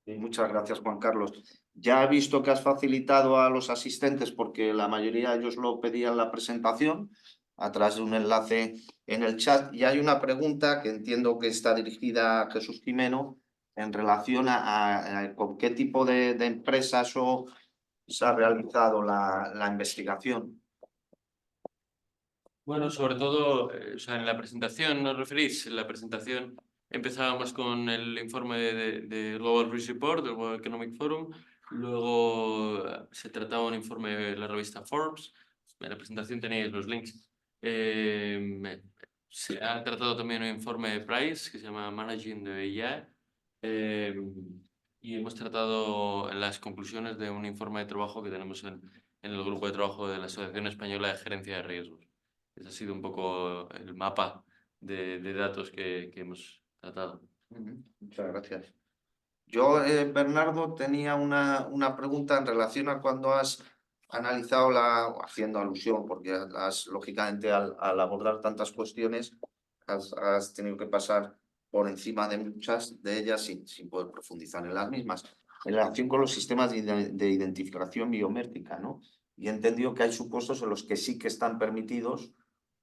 Muchas gracias, Juan Carlos. Ya he visto que has facilitado a los asistentes, porque la mayoría de ellos lo pedían en la presentación, a través de un enlace en el chat. Y hay una pregunta que entiendo que está dirigida a Jesús Jimeno en relación a con qué tipo de empresas se ha realizado la investigación. Bueno, sobre todo, o sea, en la presentación, ¿nos referís? En la presentación empezábamos con el informe de Global Risk Report del World Economic Forum, luego se trataba un informe de la revista Forbes, en la presentación tenéis los links. Se ha tratado también un informe de Price que se llama Managing the AI, y hemos tratado en las conclusiones de un informe de trabajo que tenemos en el grupo de trabajo de la Asociación Española de Gerencia de Riesgos. Ese ha sido un poco el mapa de datos que hemos tratado. Muchas gracias. Yo, Bernardo, tenía una pregunta en relación a cuando has analizado haciendo alusión, porque lógicamente, al abordar tantas cuestiones, has tenido que pasar por encima de muchas de ellas sin poder profundizar en las mismas. En relación con los sistemas de identificación biométrica, ¿no? Y he entendido que hay supuestos en los que sí que están permitidos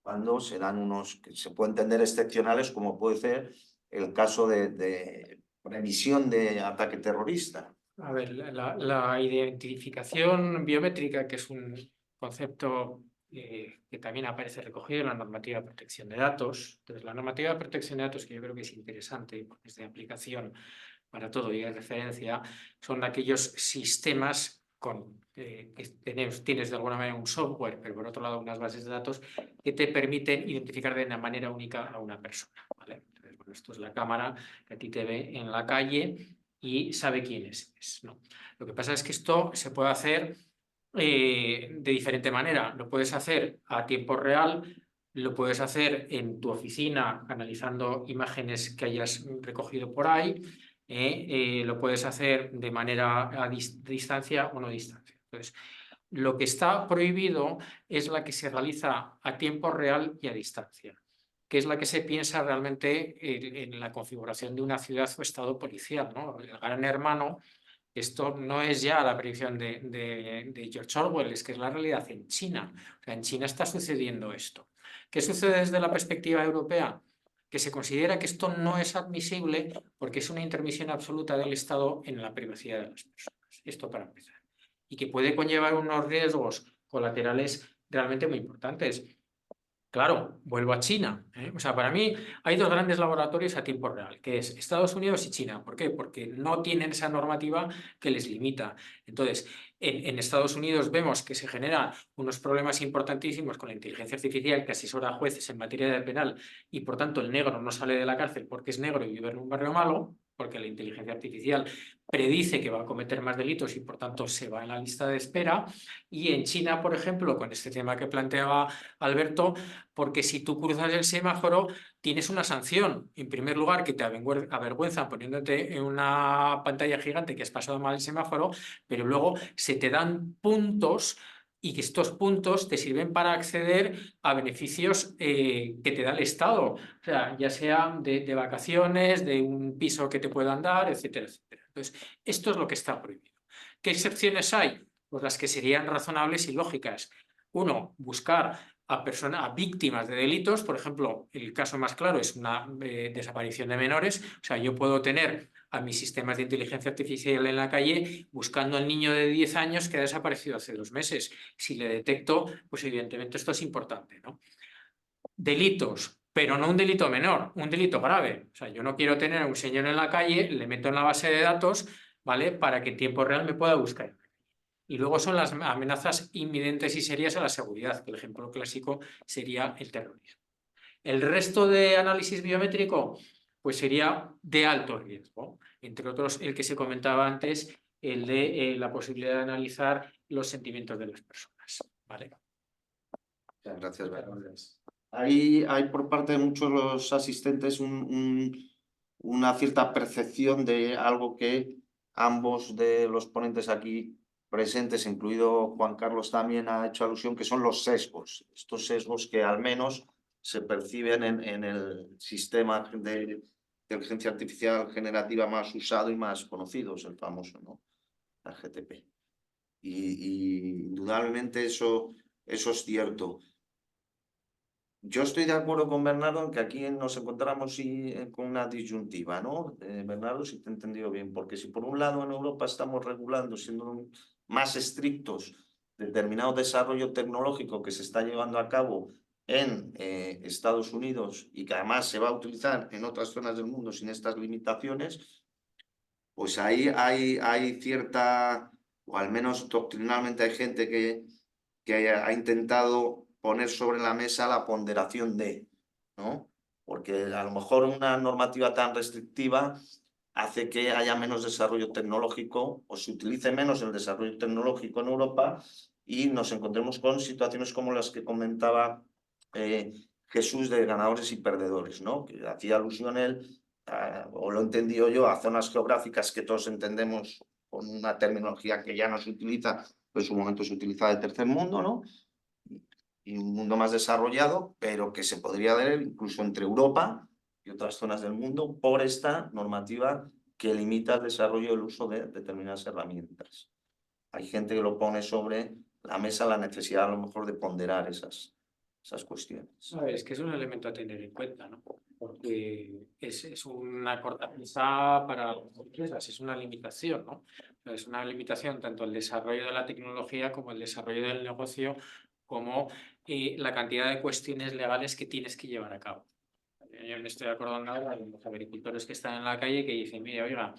cuando se dan unos que se puede entender excepcionales, como puede ser el caso de previsión de ataque terrorista. A ver, la identificación biométrica, que es un concepto que también aparece recogido en la normativa de protección de datos. Entonces, la normativa de protección de datos, que yo creo que es interesante porque es de aplicación para todo y de referencia, son aquellos sistemas que tienes de alguna manera un software, pero por otro lado unas bases de datos que te permiten identificar de una manera única a una persona, ¿vale? Entonces, bueno, esto es la cámara que a ti te ve en la calle y sabe quién es, ¿no? Lo que pasa es que esto se puede hacer de diferente manera. Lo puedes hacer a tiempo real, lo puedes hacer en tu oficina analizando imágenes que hayas recogido por ahí, lo puedes hacer de manera a distancia o no distancia. Entonces, lo que está prohibido es la que se realiza a tiempo real y a distancia, que es la que se piensa realmente en la configuración de una ciudad o estado policial, ¿no? El gran hermano, esto no es ya la predicción de George Orwell, es que es la realidad en China. O sea, en China está sucediendo esto. ¿Qué sucede desde la perspectiva europea? Que se considera que esto no es admisible porque es una intermisión absoluta del Estado en la privacidad de las personas. Esto para empezar. Y que puede conllevar unos riesgos colaterales realmente muy importantes. Claro, vuelvo a China. O sea, para mí hay dos grandes laboratorios a tiempo real, que es Estados Unidos y China. ¿Por qué? Porque no tienen esa normativa que les limita. Entonces, en Estados Unidos vemos que se generan unos problemas importantísimos con la inteligencia artificial que asesora a jueces en materia de penal y, por tanto, el negro no sale de la cárcel porque es negro y vive en un barrio malo, porque la inteligencia artificial predice que va a cometer más delitos y, por tanto, se va en la lista de espera. Y en China, por ejemplo, con este tema que planteaba Alberto, porque si tú cruzas el semáforo tienes una sanción. En primer lugar, que te avergüenzan poniéndote en una pantalla gigante que has pasado mal el semáforo, pero luego se te dan puntos y que estos puntos te sirven para acceder a beneficios que te da el Estado, o sea, ya sea de vacaciones, de un piso que te puedan dar, etcétera, etcétera. Entonces, esto es lo que está prohibido. ¿Qué excepciones hay? Pues las que serían razonables y lógicas. Uno, buscar a víctimas de delitos. Por ejemplo, el caso más claro es una desaparición de menores. O sea, yo puedo tener a mis sistemas de inteligencia artificial en la calle buscando al niño de 10 años que ha desaparecido hace 2 meses. Si le detecto, pues evidentemente esto es importante, ¿no? Delitos, pero no un delito menor, un delito grave. O sea, yo no quiero tener a un señor en la calle, le meto en la base de datos, ¿vale? Para que en tiempo real me pueda buscar. Y luego son las amenazas inminentes y serias a la seguridad, que el ejemplo clásico sería el terrorismo. El resto de análisis biométrico, pues sería de alto riesgo. Entre otros, el que se comentaba antes, el de la posibilidad de analizar los sentimientos de las personas. ¿Vale? Gracias, hay por parte de muchos los asistentes una cierta percepción de algo que ambos de los ponentes aquí presentes, incluido Juan Carlos, también ha hecho alusión, que son los sesgos. Estos sesgos que al menos se perciben en el sistema de inteligencia artificial generativa más usado y más conocido, es el famoso, ¿no? La GTP. Y indudablemente eso es cierto. Yo estoy de acuerdo con Bernardo en que aquí nos encontramos con una disyuntiva, ¿no? Bernardo, si te he entendido bien, porque si por un lado en Europa estamos regulando, siendo más estrictos, determinado desarrollo tecnológico que se está llevando a cabo en Estados Unidos y que además se va a utilizar en otras zonas del mundo sin estas limitaciones, pues ahí hay cierta, o al menos doctrinalmente hay gente que ha intentado poner sobre la mesa la ponderación de, ¿no? Porque a lo mejor una normativa tan restrictiva hace que haya menos desarrollo tecnológico o se utilice menos el desarrollo tecnológico en Europa y nos encontremos con situaciones como las que comentaba Jesús de ganadores y perdedores, ¿no? Que hacía alusión él, o lo he entendido yo, a zonas geográficas que todos entendemos con una terminología que ya no se utiliza, pues en su momento se utiliza de tercer mundo, ¿no? Y un mundo más desarrollado, pero que se podría ver incluso entre Europa y otras zonas del mundo por esta normativa que limita el desarrollo y el uso de determinadas herramientas. Hay gente que lo pone sobre la mesa la necesidad a lo mejor de ponderar esas cuestiones. Es que es un elemento a tener en cuenta, ¿no? Porque es una cortapisa para las empresas, es una limitación, ¿no? Es una limitación tanto el desarrollo de la tecnología como el desarrollo del negocio, como la cantidad de cuestiones legales que tienes que llevar a cabo. Yo me estoy acordando ahora de los agricultores que están en la calle que dicen, mira, oiga,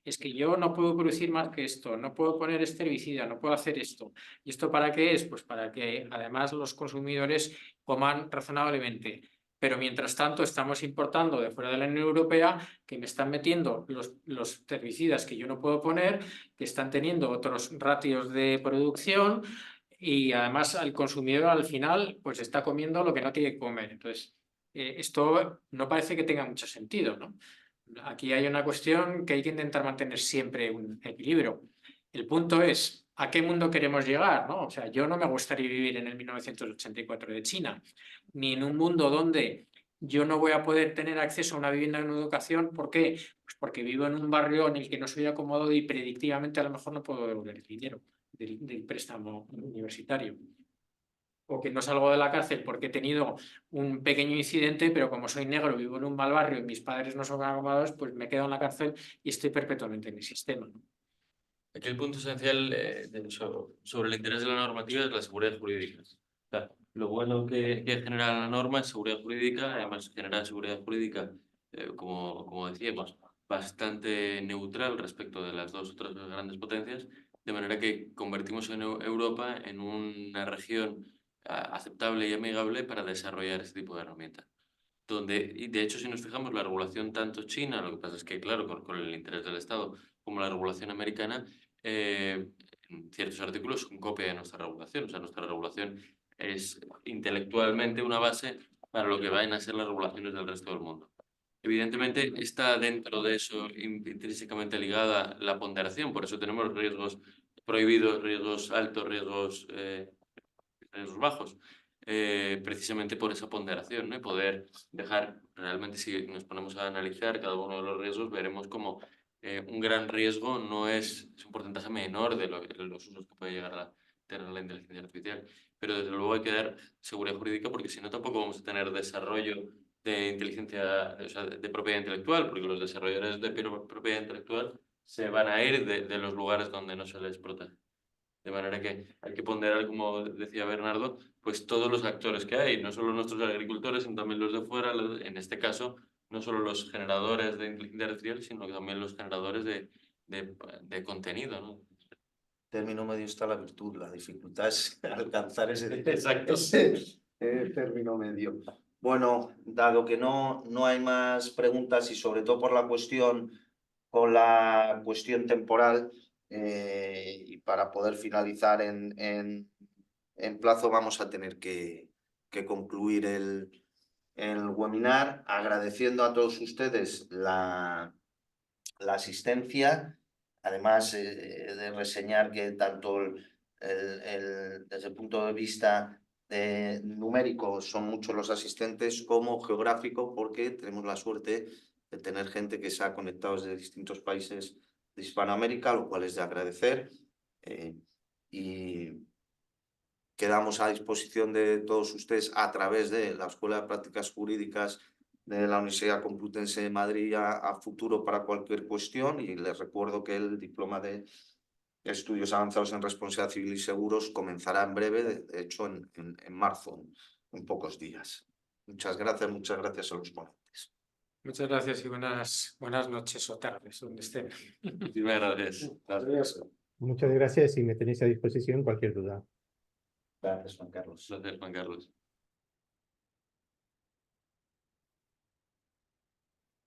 es que yo no puedo producir más que esto, no puedo poner este herbicida, no puedo hacer esto. ¿Y esto para qué es? Pues para que además los consumidores coman razonablemente. Pero mientras tanto estamos importando de fuera de la Unión Europea que me están metiendo los herbicidas que yo no puedo poner, que están teniendo otros ratios de producción y además el consumidor al final pues está comiendo lo que no tiene que comer. Entonces, esto no parece que tenga mucho sentido, ¿no? Aquí hay una cuestión que hay que intentar mantener siempre un equilibrio. El punto es, ¿a qué mundo queremos llegar, ¿no? O sea, yo no me gustaría vivir en el 1984 de China, ni en un mundo donde yo no voy a poder tener acceso a una vivienda en una educación. ¿Por qué? Pues porque vivo en un barrio en el que no soy acomodado y predictivamente a lo mejor no puedo devolver el dinero del préstamo universitario. O que no salgo de la cárcel porque he tenido un pequeño incidente, pero como soy negro, vivo en un mal barrio y mis padres no son acomodados, pues me quedo en la cárcel y estoy perpetuamente en el sistema, ¿no? Aquí el punto esencial sobre el interés de la normativa es la seguridad jurídica. O sea, lo bueno que genera la norma es seguridad jurídica, además genera seguridad jurídica, como decíamos, bastante neutral respecto de las dos otras grandes potencias, de manera que convertimos en Europa en una región aceptable y amigable para desarrollar este tipo de herramientas. Y de hecho, si nos fijamos, la regulación tanto china, lo que pasa es que, claro, con el interés del Estado, como la regulación americana, en ciertos artículos son copia de nuestra regulación. O sea, nuestra regulación es intelectualmente una base para lo que vayan a ser las regulaciones del resto del mundo. Evidentemente, está dentro de eso intrínsecamente ligada la ponderación, por eso tenemos riesgos prohibidos, riesgos altos, riesgos bajos. Precisamente por esa ponderación, ¿no? Y poder dejar, realmente si nos ponemos a analizar cada uno de los riesgos, veremos cómo un gran riesgo no es un porcentaje menor de los usos que puede llegar a tener la inteligencia artificial. Pero desde luego hay que dar seguridad jurídica porque si no tampoco vamos a tener desarrollo de inteligencia, o sea, de propiedad intelectual, porque los desarrolladores de propiedad intelectual se van a ir de los lugares donde no se les protege. De manera que hay que ponderar, como decía Bernardo, pues todos los actores que hay, no solo nuestros agricultores, sino también los de fuera, en este caso, no solo los generadores de inteligencia artificial, sino que también los generadores de contenido, ¿no? Término medio está la virtud, la dificultad es alcanzar Exacto. ese término medio. Bueno, dado que no hay más preguntas y sobre todo por la cuestión temporal, y para poder finalizar en plazo vamos a tener que concluir el webinar, agradeciendo a todos ustedes la asistencia. Además de reseñar que tanto desde el punto de vista numérico son muchos los asistentes como geográfico, porque tenemos la suerte de tener gente que se ha conectado desde distintos países de Hispanoamérica, lo cual es de agradecer. Y quedamos a disposición de todos ustedes a través de la Escuela de Prácticas Jurídicas de la Universidad Complutense de Madrid a futuro para cualquier cuestión, y les recuerdo que el diploma de Estudios Avanzados en Responsabilidad Civil y Seguros comenzará en breve, de hecho en marzo, en pocos días. Muchas gracias a los ponentes. Muchas gracias y buenas noches o tardes, donde estén. Muchísimas gracias. Adiós. Muchas gracias y me tenéis a disposición cualquier duda. Gracias, Juan Carlos. Gracias, Juan Carlos.